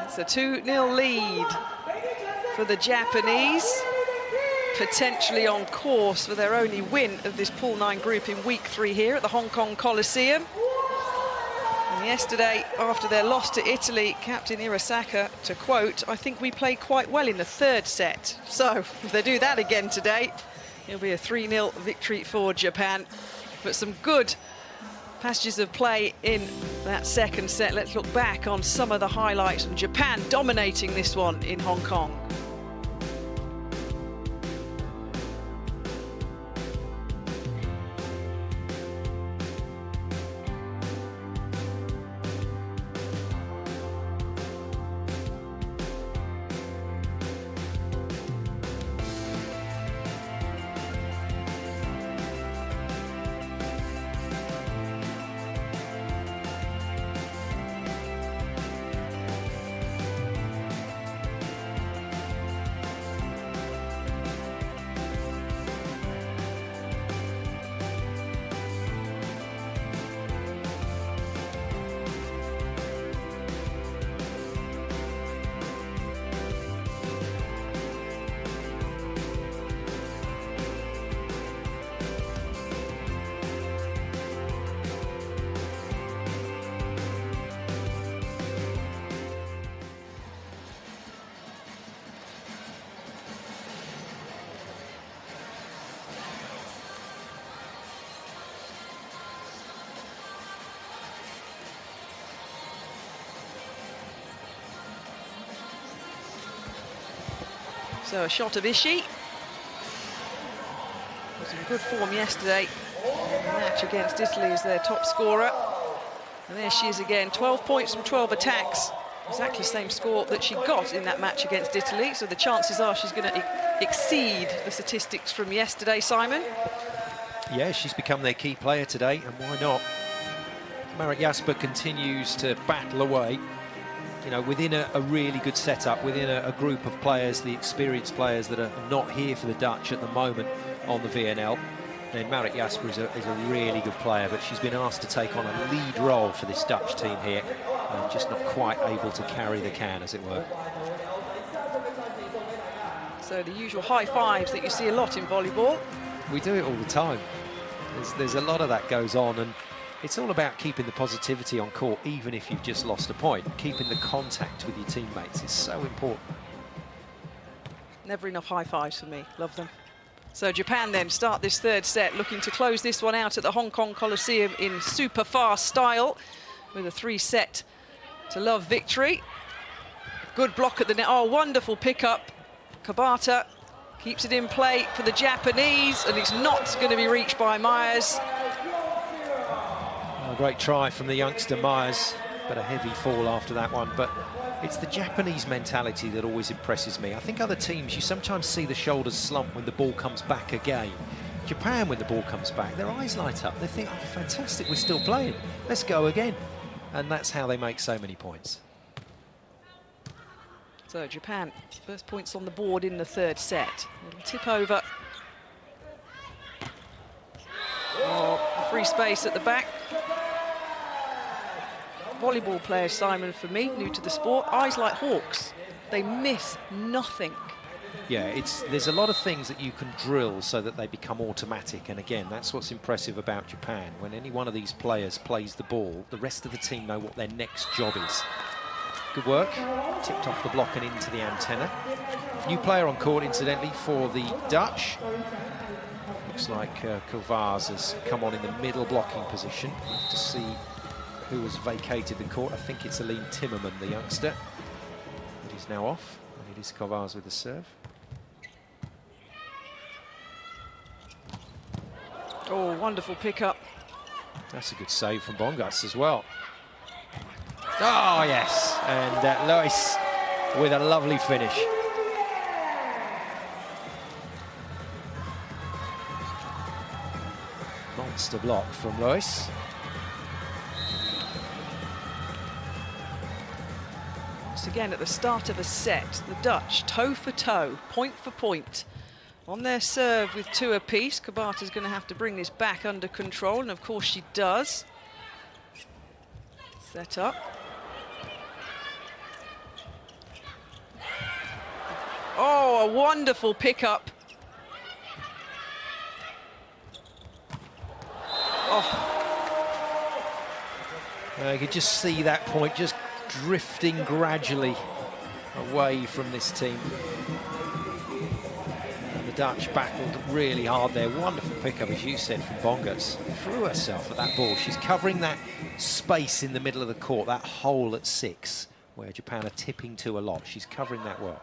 it's a 2-0 lead for the Japanese. Potentially on course for their only win of this Pool 9 group in week 3 here at the Hong Kong Coliseum. And yesterday, after their loss to Italy, Captain Iwasaka, to quote, "I think we played quite well in the third set." So if they do that again today, it'll be a 3-0 victory for Japan. But some good passages of play in that second set. Let's look back on some of the highlights of Japan dominating this one in Hong Kong. So a shot of Ishii. Was in good form yesterday. The match against Italy as their top scorer. And there she is again, 12 points from 12 attacks. Exactly the same score that she got in that match against Italy. So the chances are she's going to exceed the statistics from yesterday, Simon. Yeah, she's become their key player today, and why not? Marit Jasper continues to battle away, you know, within a really good setup, within a group of players, the experienced players that are not here for the Dutch at the moment on the VNL. Then Marit Jasper is a really good player, but she's been asked to take on a lead role for this Dutch team here, and just not quite able to carry the can, as it were. So the usual high fives that you see a lot in volleyball. We do it all the time. There's a lot of that goes on, and it's all about keeping the positivity on court, even if you've just lost a point. Keeping the contact with your teammates is so important. Never enough high fives for me. Love them. So Japan then start this third set, looking to close this one out at the Hong Kong Coliseum in super fast style with a 3-set to love victory. Good block at the net. Oh, wonderful pickup. Kabata keeps it in play for the Japanese, and it's not going to be reached by Myers. Oh, great try from the youngster Myers, but a heavy fall after that one. But it's the Japanese mentality that always impresses me. I think other teams, you sometimes see the shoulders slump when the ball comes back again. Japan, when the ball comes back, their eyes light up. They think, oh, fantastic, we're still playing. Let's go again. And that's how they make so many points. So Japan, first points on the board in the third set. Little tip over. Oh, free space at the back. Volleyball players, Simon, for me, new to the sport, eyes like hawks. They miss nothing. Yeah, there's a lot of things that you can drill so that they become automatic, and again, that's what's impressive about Japan. When any one of these players plays the ball, the rest of the team know what their next job is. Good work, tipped off the block and into the antenna. New player on court, incidentally, for the Dutch. Looks like Kovacs has come on in the middle blocking position. We'll have to see who has vacated the court. I think it's Aline Timmerman, the youngster. But he's now off, and it is Kovacs with the serve. Oh, wonderful pickup. That's a good save from Bongas as well. Oh, yes, and Lois with a lovely finish. Monster block from Lois. Once again, at the start of a set, the Dutch toe for toe, point for point. On their serve with 2 apiece, Kabata's going to have to bring this back under control, and of course she does. Set up. Oh, a wonderful pickup. Oh. You could just see that point just drifting gradually away from this team. And the Dutch battled really hard there. Wonderful pickup, as you said, from Bongas. Threw herself at that ball. She's covering that space in the middle of the court, that hole at 6, where Japan are tipping to a lot. She's covering that well.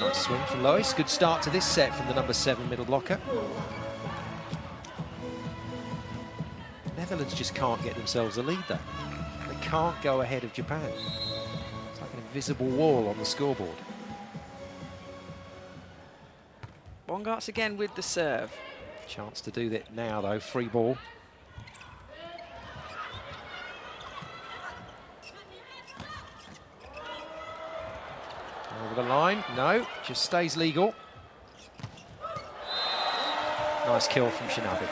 Nice swing from Lois. Good start to this set from the number 7 middle blocker. Netherlands just can't get themselves a lead though. They can't go ahead of Japan. It's like an invisible wall on the scoreboard. Bongarts again with the serve. Chance to do that now though, free ball. Over the line, no, just stays legal. Nice kill from Shinabi.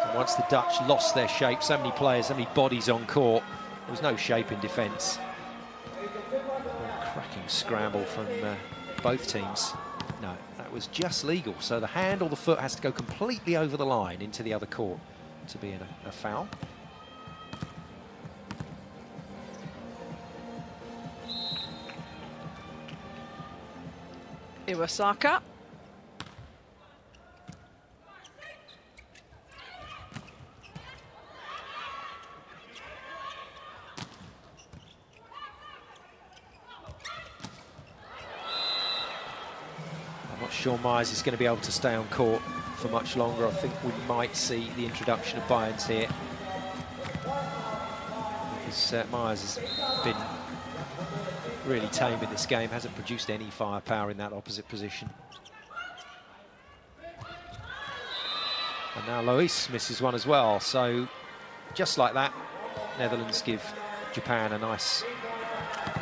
And once the Dutch lost their shape, so many players, so many bodies on court, there was no shape in defence. Cracking scramble from both teams. No, that was just legal. So the hand or the foot has to go completely over the line into the other court to be in a foul. Iwasaka. sure Myers is going to be able to stay on court for much longer. I think we might see the introduction of Bynes here. Because Myers has been really tame in this game, hasn't produced any firepower in that opposite position. And now Lois misses one as well. So just like that, Netherlands give Japan a nice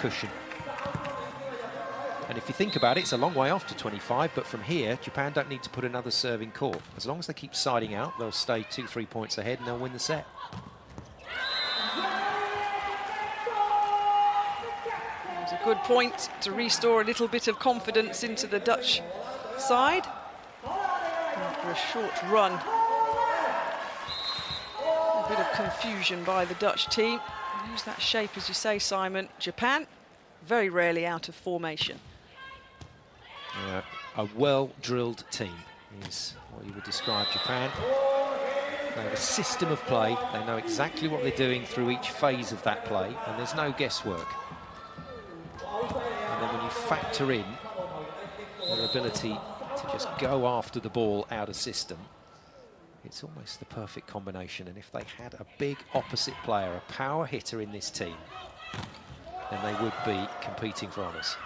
cushion. And if you think about it, it's a long way off to 25, but from here, Japan don't need to put another serve in court. As long as they keep siding out, they'll stay 2-3 points ahead and they'll win the set. It's a good point to restore a little bit of confidence into the Dutch side. After a short run. A bit of confusion by the Dutch team. Use that shape, as you say, Simon. Japan, very rarely out of formation. Yeah, a well-drilled team is what you would describe Japan. They have a system of play. They know exactly what they're doing through each phase of that play, and there's no guesswork. And then when you factor in their ability to just go after the ball out of system, it's almost the perfect combination. And if they had a big opposite player, a power hitter in this team, then they would be competing for honours.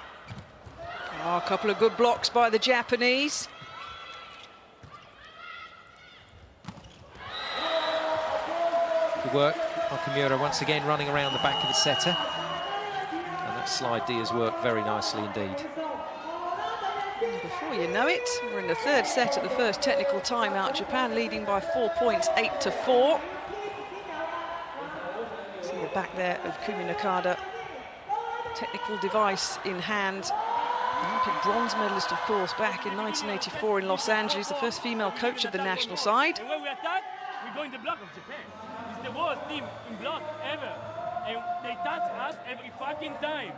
Oh, a couple of good blocks by the Japanese. Good work. Okamura once again running around the back of the setter. And that slide D has worked very nicely indeed. Before you know it, we're in the third set at the first technical timeout. Japan leading by 4 points, 8-4. See the back there of Kumi Nakada. Technical device in hand. Olympic bronze medalist, of course, back in 1984 in Los Angeles, the first female coach of the national side. And when we attack, we go in the block of Japan. It's the worst team in block ever. And they touch us every fucking time.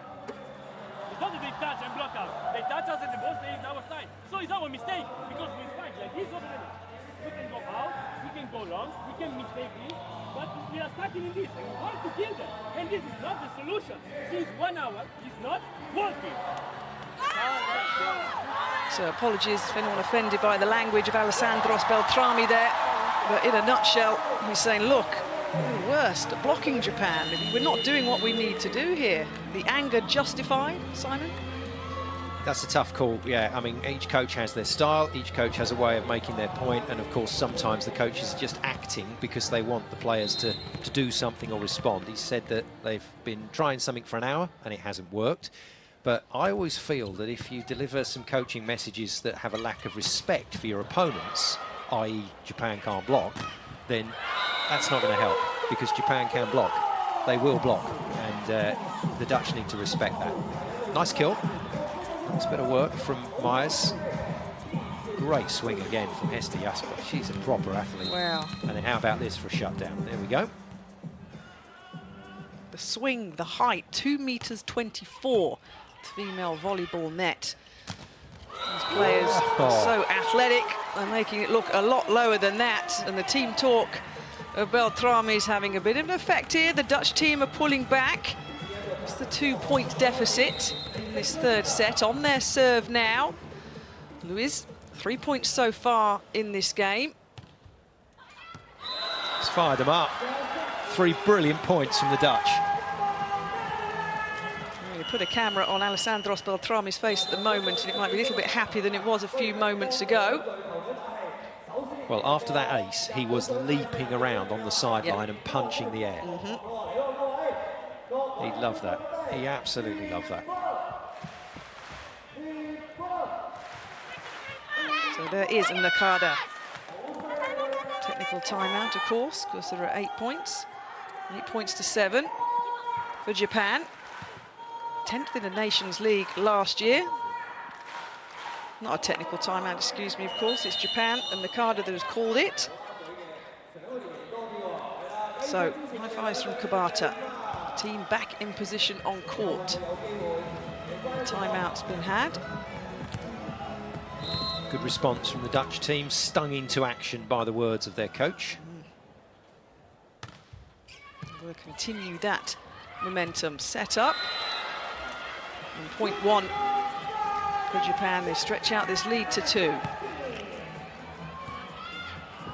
It's not that they touch and block us. They touch us and the ball stays on our side. So it's our mistake, because we fight like this over there. We can go out, we can go long, we can mistake this, but we are stuck in this and we want to kill them. And this is not the solution. Since 1 hour, it's not working. So apologies if anyone offended by the language of Alessandros Beltrami there. But in a nutshell, he's saying, look, we're worst at blocking Japan. We're not doing what we need to do here. The anger justified, Simon? That's a tough call, yeah. I mean, each coach has their style, each coach has a way of making their point, and of course sometimes the coaches are just acting because they want the players to do something or respond. He said that they've been trying something for an hour and it hasn't worked. But I always feel that if you deliver some coaching messages that have a lack of respect for your opponents, i.e. Japan can't block, then that's not going to help, because Japan can block. They will block, and the Dutch need to respect that. Nice kill. Nice bit of work from Myers. Great swing again from Hester Jasper. She's a proper athlete. Wow. And then how about this for a shutdown? There we go. The swing, the height, 2.24 m. Female volleyball net. These players are so athletic, they're making it look a lot lower than that. And the team talk of Beltrami is having a bit of an effect here. The Dutch team are pulling back. It's the 2-point deficit in this third set on their serve now. Luis, 3 points so far in this game. It's fired them up. 3 brilliant points from the Dutch. Put a camera on Alessandros Beltrami's face at the moment, and it might be a little bit happier than it was a few moments ago. Well, after that ace, he was leaping around on the sideline and punching the air. He loved that. He absolutely loved that. So there is Nakada. Technical timeout, of course, because there are 8 points. 8 points to 7 for Japan. 10th in the Nations League last year. Not a technical timeout, excuse me, of course. It's Japan and Nakada that has called it. So, high fives from Kabata. Team back in position on court. Timeout's been had. Good response from the Dutch team, stung into action by the words of their coach. We'll continue that momentum. Set up. And point one for Japan. They stretch out this lead to 2.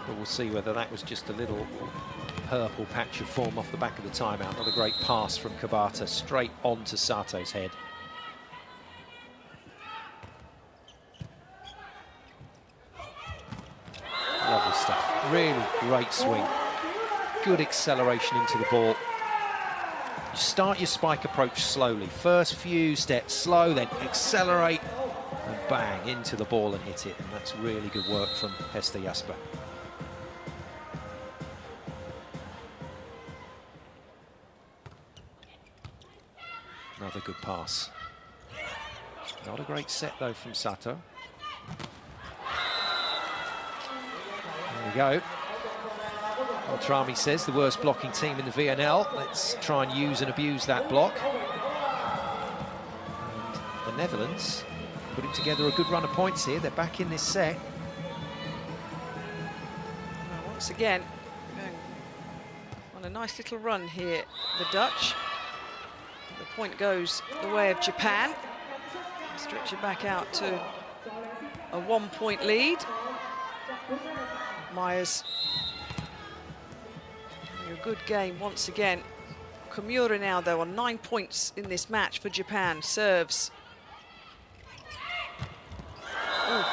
But we'll see whether that was just a little purple patch of form off the back of the timeout. Not a great pass from Kabata straight onto Sato's head. Lovely stuff. Really great swing. Good acceleration into the ball. You start your spike approach slowly. First few steps slow, then accelerate and bang into the ball and hit it. And that's really good work from Hester Jasper. Another good pass. Not a great set though from Sato. There we go. Beltrami says the worst blocking team in the VNL. Let's try and use and abuse that block. And the Netherlands putting together a good run of points here. They're back in this set. Well, once again, going on a nice little run here, the Dutch. The point goes the way of Japan. Stretch it back out to a 1-point lead. Myers, a good game once again. Komura now, though, on 9 points in this match for Japan. Serves. Ooh.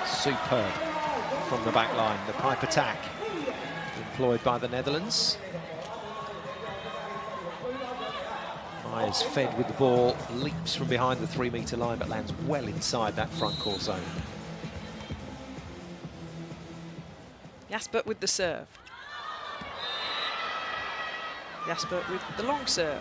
Superb from the back line. The pipe attack employed by the Netherlands. Myers fed with the ball, leaps from behind the 3-metre line, but lands well inside that front court zone. Jasper with the serve. Jasper with the long serve.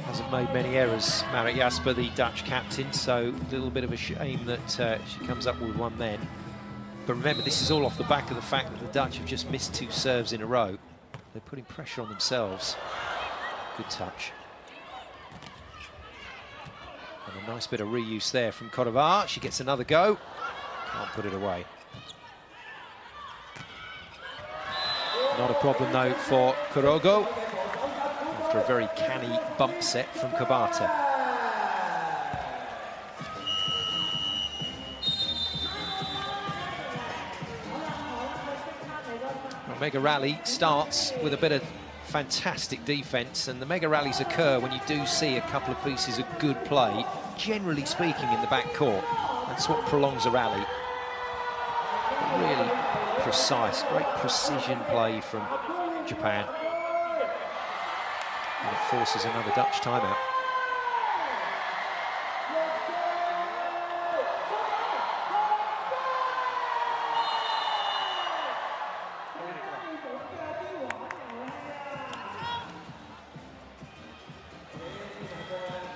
Hasn't made many errors, Marit Jasper, the Dutch captain, so a little bit of a shame that she comes up with one then. But remember, this is all off the back of the fact that the Dutch have just missed 2 serves in a row. They're putting pressure on themselves. Good touch. And a nice bit of reuse there from Kotovar. She gets another go. Can't put it away. Not a problem, though, for Kurogo. After a very canny bump set from Kabata. Mega rally starts with a bit of fantastic defence, and the mega rallies occur when you do see a couple of pieces of good play, generally speaking, in the back court. That's what prolongs a rally. But really precise, great precision play from Japan. And it forces another Dutch timeout.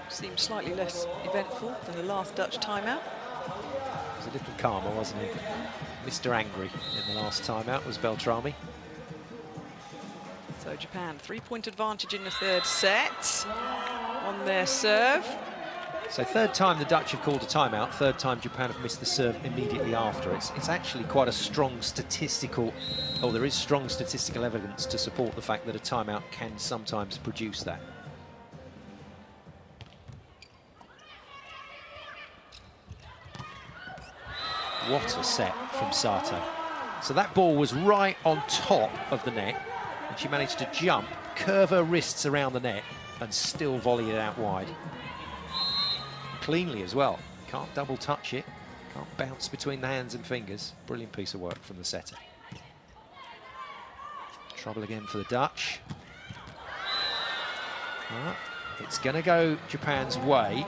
Seemed slightly less eventful than the last Dutch timeout. It was a little calmer, wasn't it? Mr. Angry in the last timeout was Beltrami. So Japan, 3-point advantage in the third set on their serve. So third time the Dutch have called a timeout, third time Japan have missed the serve immediately after. It's actually quite a strong statistical, or there is strong statistical evidence to support the fact that a timeout can sometimes produce that. What a set from Sato. So that ball was right on top of the net, and she managed to jump, curve her wrists around the net, and still volley it out wide. Cleanly as well. Can't double touch it, can't bounce between the hands and fingers. Brilliant piece of work from the setter. Trouble again for the Dutch. It's going to go Japan's way.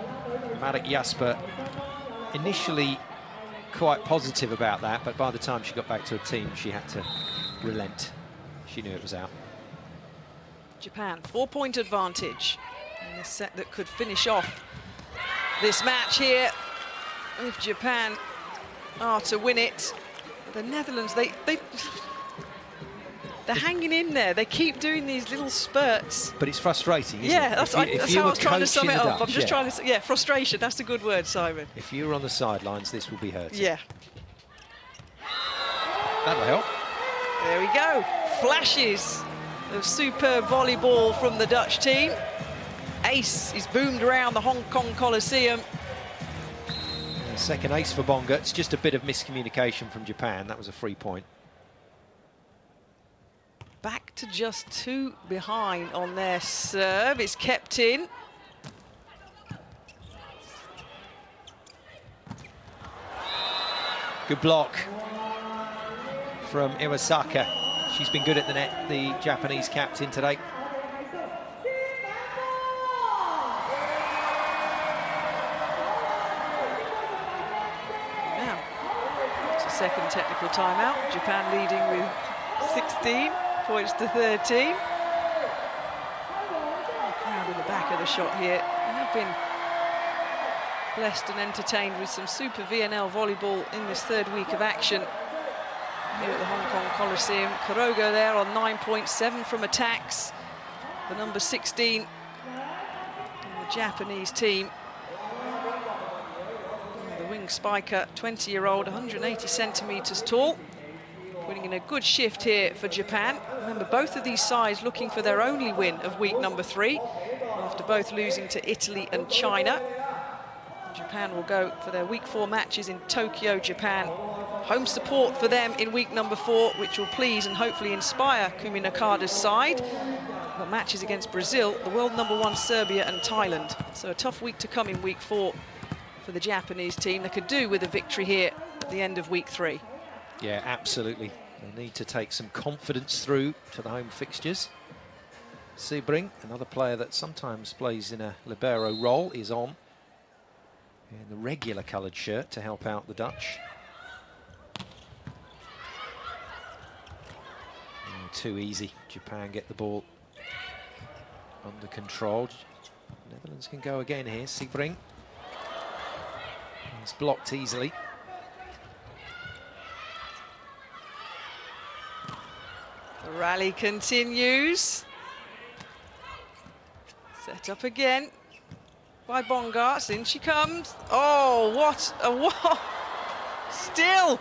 Marit Jasper initially quite positive about that, but by the time she got back to her team, she had to relent. She knew it was out. Japan, 4-point advantage in this set that could finish off this match here. If Japan are to win it, the Netherlands, They're hanging in there. They keep doing these little spurts. But it's frustrating, isn't Yeah, it? that's how I was trying to sum it up. I'm just trying to... Yeah, frustration. That's a good word, Simon. If you were on the sidelines, this will be hurting. Yeah. That'll help. There we go. Flashes of superb volleyball from the Dutch team. Ace is boomed around the Hong Kong Coliseum. Second ace for Bonga. It's just a bit of miscommunication from Japan. That was a free point. Back to just 2 behind on their serve. It's kept in. Good block from Iwasaka. She's been good at the net, the Japanese captain today. Now, it's a second technical timeout. Japan leading with 16 points to 13. Crowd in the back of the shot here. They have been blessed and entertained with some super VNL volleyball in this third week of action here at the Hong Kong Coliseum. Kurogo there on 9.7 from attacks. The number 16 in the Japanese team. The wing spiker, 20-year-old, 180 centimetres tall. Putting in a good shift here for Japan. Remember, both of these sides looking for their only win of week number 3 after both losing to Italy and China. Japan will go for their week 4 matches in Tokyo, Japan. Home support for them in week number 4, which will please and hopefully inspire Kumi Nakada's side. Got matches against Brazil, the world number 1 Serbia and Thailand. So a tough week to come in week 4 for the Japanese team. They could do with a victory here at the end of week 3. Yeah, absolutely. They need to take some confidence through to the home fixtures. Sebring, another player that sometimes plays in a libero role, is on in the regular coloured shirt to help out the Dutch. Too easy. Japan get the ball under control. Netherlands can go again here. Sebring. He's blocked easily. The rally continues. Set up again by Bongarts. In she comes. Oh, what a what! Still.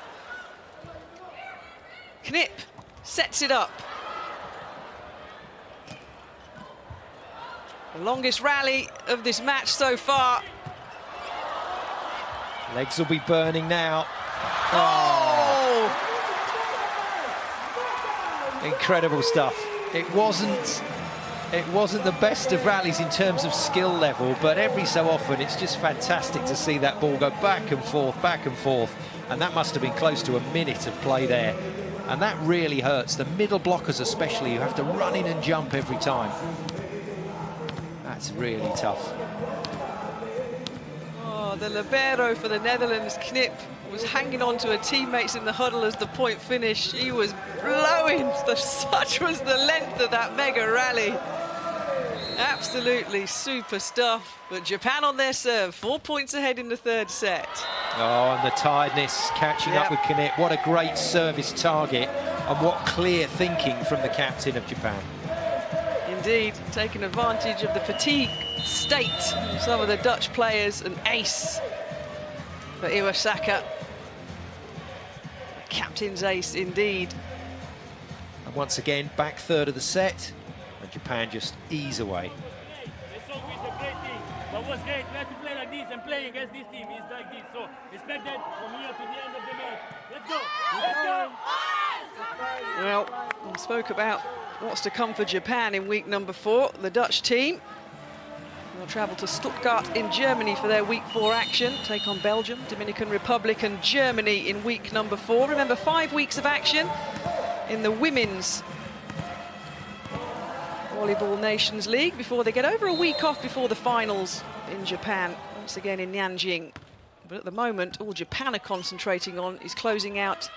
Knip sets it up. The longest rally of this match so far. Legs will be burning now. Oh! Incredible stuff. It wasn't the best of rallies in terms of skill level, but every so often it's just fantastic to see that ball go back and forth, and that must have been close to a minute of play there. And that really hurts. The middle blockers especially, who have to run in and jump every time. That's really tough. Oh, the libero for the Netherlands, Knip, was hanging on to her teammates in the huddle as the point finished. He was blowing. Such was the length of that mega rally. Absolutely super stuff. But Japan on their serve, 4 points ahead in the third set. Oh, and the tiredness catching up with Knip. What a great service target, and what clear thinking from the captain of Japan. Indeed, taking advantage of the fatigue state of some of the Dutch players. An ace for Iwasaka. Captain's ace indeed. And once again, back third of the set, and Japan just ease away. It's so good, a great thing. But what's great, we have to play like this, and playing against this team is like this. So expect that from here to the end of the match. Let's go! Let's go! Well, we spoke about what's to come for Japan in week number 4. The Dutch team will travel to Stuttgart in Germany for their week 4 action, take on Belgium, Dominican Republic and Germany in week number 4. Remember, 5 weeks of action in the Women's Volleyball Nations League before they get over a week off before the finals in Japan, once again in Nanjing. But at the moment, all Japan are concentrating on is closing out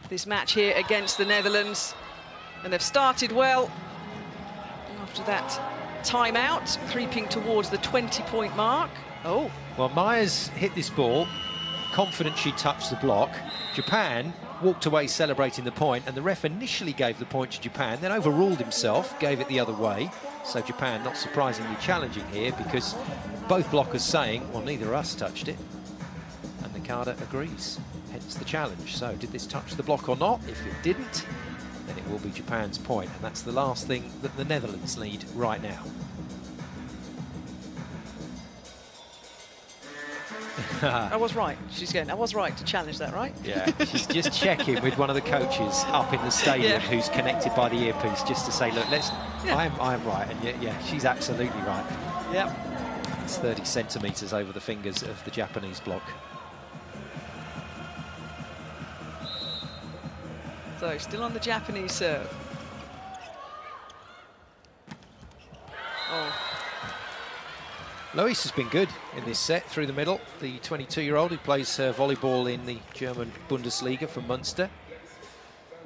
this match here against the Netherlands. And they've started well after that timeout, creeping towards the 20-point mark. Oh. Well, Myers hit this ball confident she touched the block. Japan walked away celebrating the point, and the ref initially gave the point to Japan, then overruled himself, gave it the other way. So Japan, not surprisingly, challenging here because both blockers saying, well, neither of us touched it. And Nakada agrees, hence the challenge. So did this touch the block or not? If it didn't, then it will be Japan's point, and that's the last thing that the Netherlands need right now. I was right. She's going, I was right to challenge that, right? Yeah, she's just checking with one of the coaches up in the stadium who's connected by the earpiece just to say, look, I am right. And yeah, she's absolutely right. Yep. It's 30 centimetres over the fingers of the Japanese block. So still on the Japanese serve. Oh. Lois has been good in this set through the middle. The 22-year-old who plays volleyball in the German Bundesliga for Munster.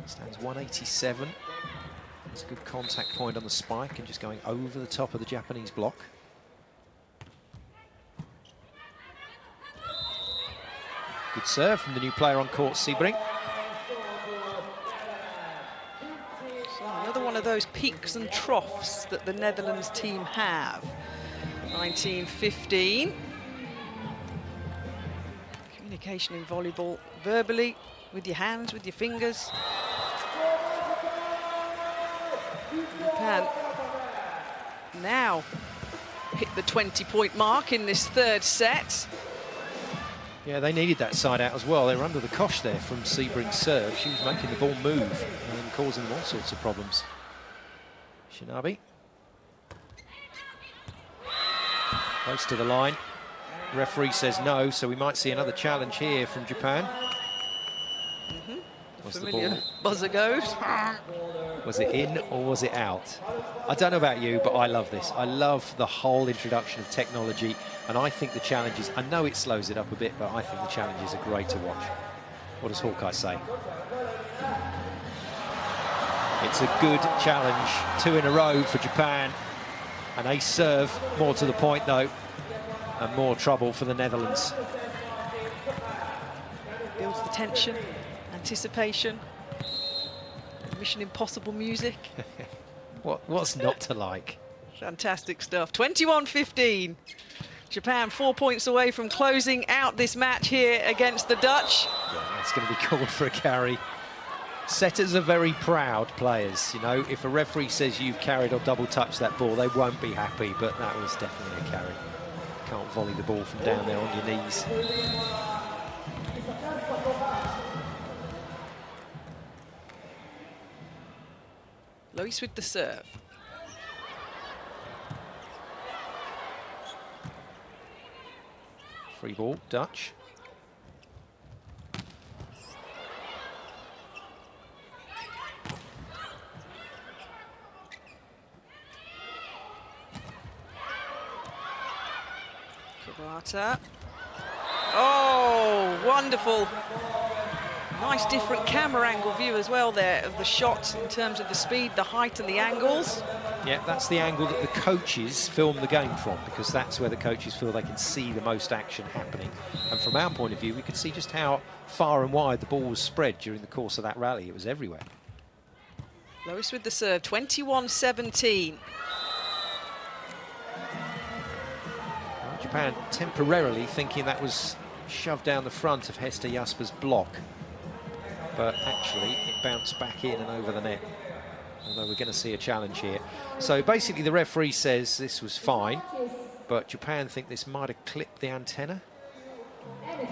Stands 187. It's a good contact point on the spike and just going over the top of the Japanese block. Good serve from the new player on court, Sebring. So another one of those peaks and troughs that the Netherlands team have. 1915. Communication in volleyball, verbally, with your hands, with your fingers. Japan now hit the 20-point mark in this third set. Yeah, they needed that side out as well. They were under the cosh there from Sebring's serve. She was making the ball move and causing them all sorts of problems. Shinabi. Close to the line. Referee says no, so we might see another challenge here from Japan. Was the ball, buzzer goes. was it in or was it out? I don't know about you, but I love this. I love the whole introduction of technology, and I think the challenges, I know it slows it up a bit, but I think the challenges are great to watch. What does Hawkeye say? It's a good challenge. 2 in a row for Japan. An ace serve, more to the point though, and more trouble for the Netherlands. Builds the tension, anticipation, Mission Impossible music. What's not to like? Fantastic stuff. 21-15. Japan 4 points away from closing out this match here against the Dutch. Yeah, it's going to be called for a carry. Setters are very proud players, you know. If a referee says you've carried or double touched that ball, they won't be happy, but that was definitely a carry. Can't volley the ball from down there on your knees. Lois with the serve. Free ball, Dutch. Oh, wonderful. Nice different camera angle view as well there of the shot in terms of the speed, the height and the angles. Yeah, that's the angle that the coaches film the game from, because that's where the coaches feel they can see the most action happening. And from our point of view, we could see just how far and wide the ball was spread during the course of that rally. It was everywhere. Lois with the serve, 21-17. Japan temporarily thinking that was shoved down the front of Hester Jasper's block, but actually it bounced back in and over the net, although we're going to see a challenge here. So basically the referee says this was fine, but Japan think this might have clipped the antenna.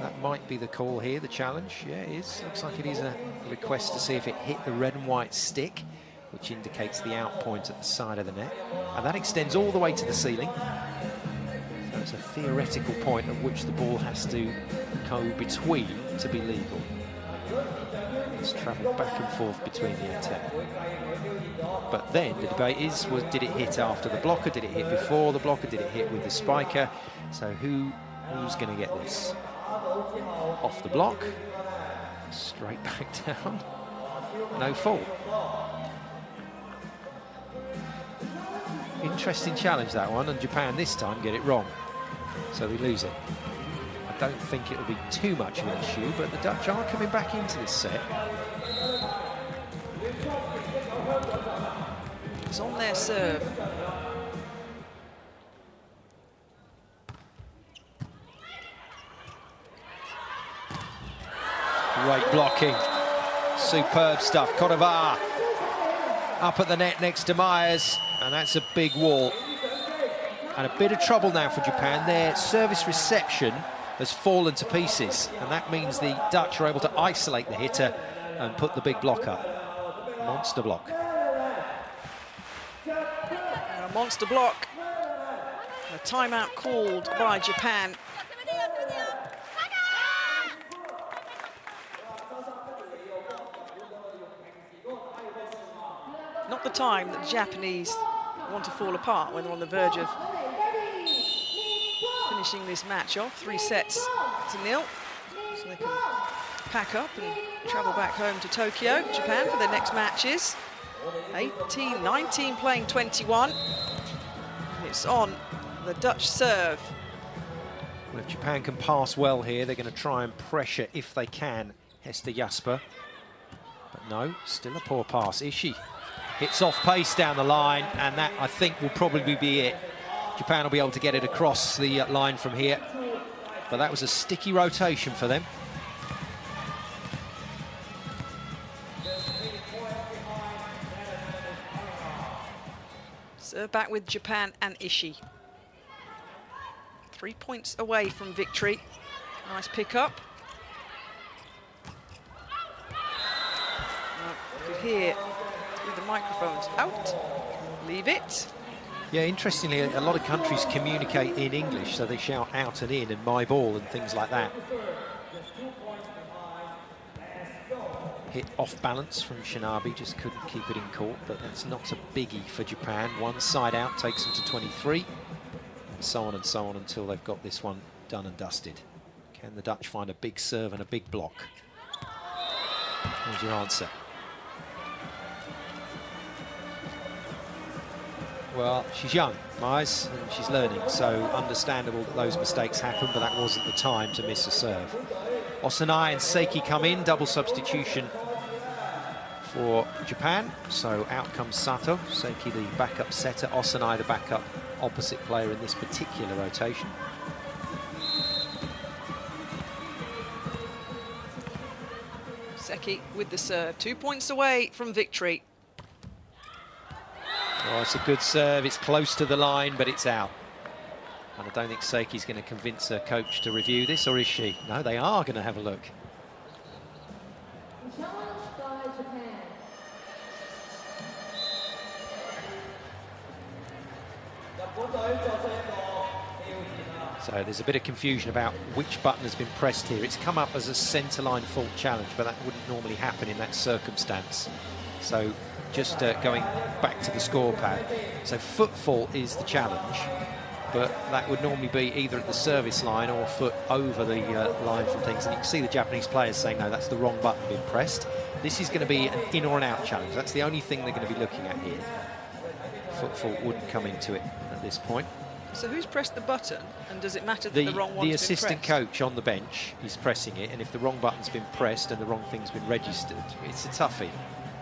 That might be the call here, the challenge. Yeah, it is. Looks like it is a request to see if it hit the red and white stick, which indicates the out point at the side of the net, and that extends all the way to the ceiling. It's a theoretical point at which the ball has to go between to be legal. It's travelled back and forth between the antenna. But then the debate is, did it hit after the blocker? Did it hit before the blocker? Did it hit with the spiker? So who's going to get this? Off the block, straight back down, no fault. Interesting challenge, that one, and Japan this time get it wrong. So we lose it. I don't think it'll be too much of an issue, but the Dutch are coming back into this set. It's on their serve. Great blocking. Superb stuff. Kodovar up at the net next to Myers, and that's a big wall. And a bit of trouble now for Japan. Their service reception has fallen to pieces, and that means the Dutch are able to isolate the hitter and put the big block up. Monster block. A monster block. A timeout called by Japan. Not the time that the Japanese want to fall apart when they're on the verge of finishing this match off. 3 sets to 0, so they can pack up and travel back home to Tokyo, Japan, for their next matches. 18, 19 playing 21. It's on the Dutch serve. Well, if Japan can pass well here, they're going to try and pressure, if they can, Hester Jasper. But no, still a poor pass. Ishii hits off pace down the line, and that, I think, will probably be it. Japan will be able to get it across the line from here. But that was a sticky rotation for them. Serve back with Japan and Ishii. 3 points away from victory. Nice pick up. You could hear with the microphones out. Leave it. Yeah, interestingly, a lot of countries communicate in English, so they shout out and in and my ball and things like that. Hit off balance from Shinabi, just couldn't keep it in court, but that's not a biggie for Japan. One side out takes them to 23, and so on until they've got this one done and dusted. Can the Dutch find a big serve and a big block? Here's your answer. Well, she's young, Myers, and she's learning, so understandable that those mistakes happen, but that wasn't the time to miss a serve. Osanai and Seiki come in, double substitution for Japan, so out comes Sato. Seiki the backup setter, Osanai the backup opposite player in this particular rotation. Seiki with the serve. 2 points away from victory. Oh, it's a good serve, it's close to the line, but it's out. And I don't think Seiki's going to convince her coach to review this, or is she? No, they are going to have a look. So there's a bit of confusion about which button has been pressed here. It's come up as a centre-line fault challenge, but that wouldn't normally happen in that circumstance. So just going back to the score pad. So foot fault is the challenge, but that would normally be either at the service line or foot over the line from things. And you can see the Japanese players saying, no, that's the wrong button being pressed. This is going to be an in or an out challenge. That's the only thing they're going to be looking at here. Foot fault wouldn't come into it at this point. So who's pressed the button, and does it matter that the wrong one's been pressed? The assistant coach on the bench is pressing it, and if the wrong button's been pressed and the wrong thing's been registered, it's a toughie.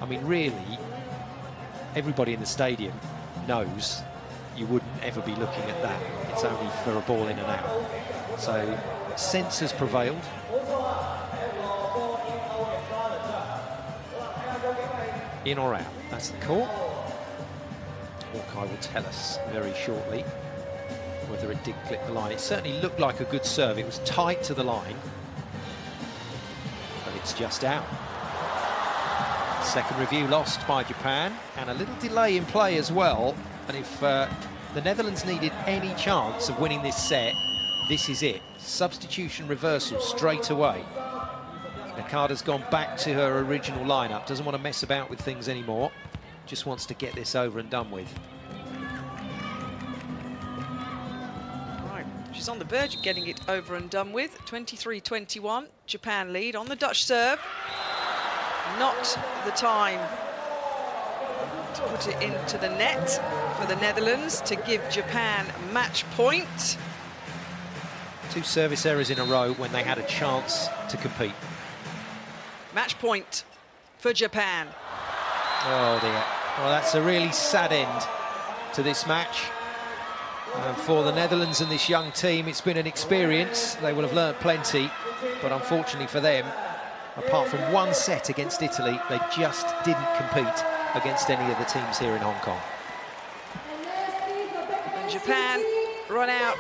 I mean, really, everybody in the stadium knows you wouldn't ever be looking at that. It's only for a ball in and out. So sense has prevailed. In or out, that's the call. Hawkeye will tell us very shortly whether it did clip the line. It certainly looked like a good serve. It was tight to the line, but it's just out. Second review lost by Japan, and a little delay in play as well. And if the Netherlands needed any chance of winning this set, this is it. Substitution reversal straight away. Nakada's gone back to her original lineup, doesn't want to mess about with things anymore, just wants to get this over and done with. Right, she's on the verge of getting it over and done with. 23-21, Japan lead on the Dutch serve. Not the time to put it into the net for the Netherlands to give Japan match point. 2 service errors in a row when they had a chance to compete. Match point for Japan. Oh dear. Well, that's a really sad end to this match. For the Netherlands and this young team, it's been an experience. They will have learnt plenty, but unfortunately for them, apart from one set against Italy, they just didn't compete against any of the teams here in Hong Kong. And Japan run out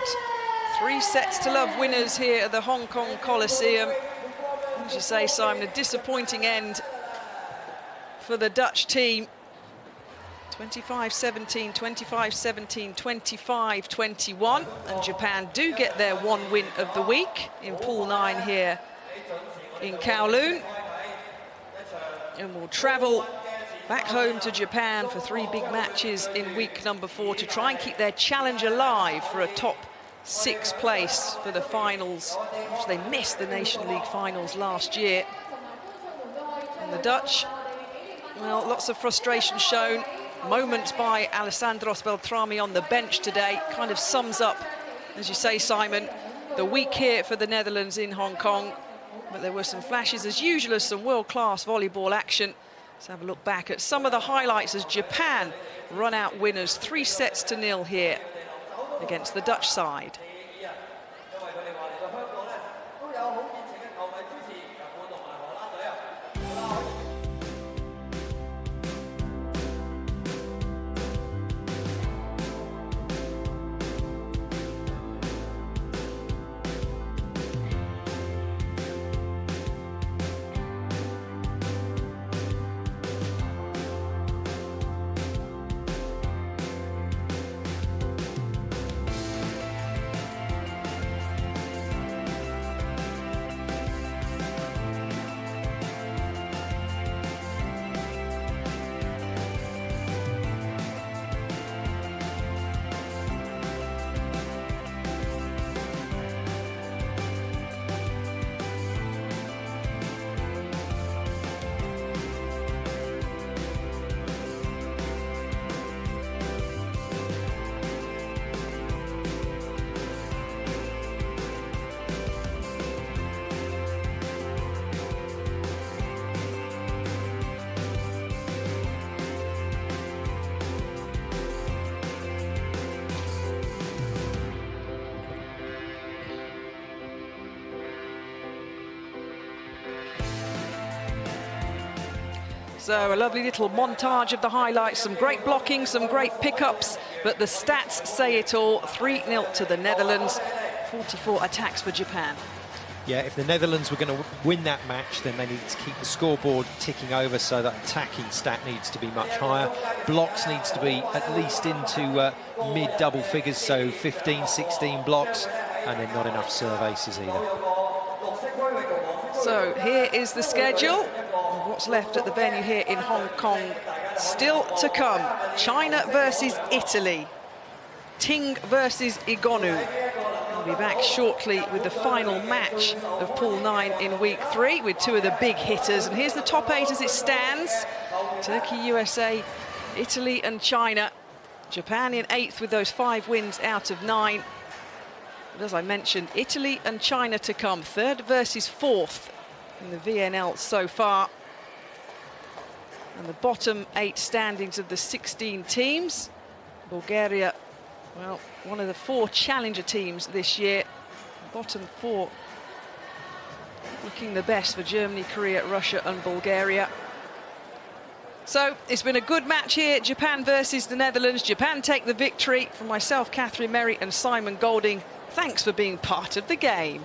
3-0 winners here at the Hong Kong Coliseum. As you say, Simon, a disappointing end for the Dutch team. 25-17, 25-17, 25-21, and Japan do get their one win of the week in Pool 9 here in Kowloon, and will travel back home to Japan for 3 big matches in week number 4 to try and keep their challenge alive for a top 6 place for the finals, after they missed the Nation League finals last year. And the Dutch, well, lots of frustration shown. Moments by Alessandros Beltrami on the bench today kind of sums up, as you say, Simon, the week here for the Netherlands in Hong Kong. But there were some flashes, as usual, of some world-class volleyball action. Let's have a look back at some of the highlights as Japan run out winners 3-0 here against the Dutch side. So a lovely little montage of the highlights, some great blocking, some great pickups, but the stats say it all. 3-0 to the Netherlands, 44 attacks for Japan. Yeah, if the Netherlands were going to win that match, then they need to keep the scoreboard ticking over, so that attacking stat needs to be much higher. Blocks needs to be at least into mid-double figures, so 15, 16 blocks, and then not enough serve aces either. So here is the schedule. What's left at the venue here in Hong Kong still to come. China versus Italy. Ting versus Igonu. We'll be back shortly with the final match of Pool 9 in week 3 with 2 of the big hitters. And here's the top 8 as it stands. Turkey, USA, Italy and China. Japan in 8th with those 5 wins out of 9. But as I mentioned, Italy and China to come. 3rd versus 4th in the VNL so far. And the bottom 8 standings of the 16 teams. Bulgaria, well, one of the 4 challenger teams this year. Bottom 4 looking the best for Germany, Korea, Russia and Bulgaria. So it's been a good match here. Japan versus the Netherlands. Japan take the victory. From myself, Catherine Merry and Simon Golding, thanks for being part of the game.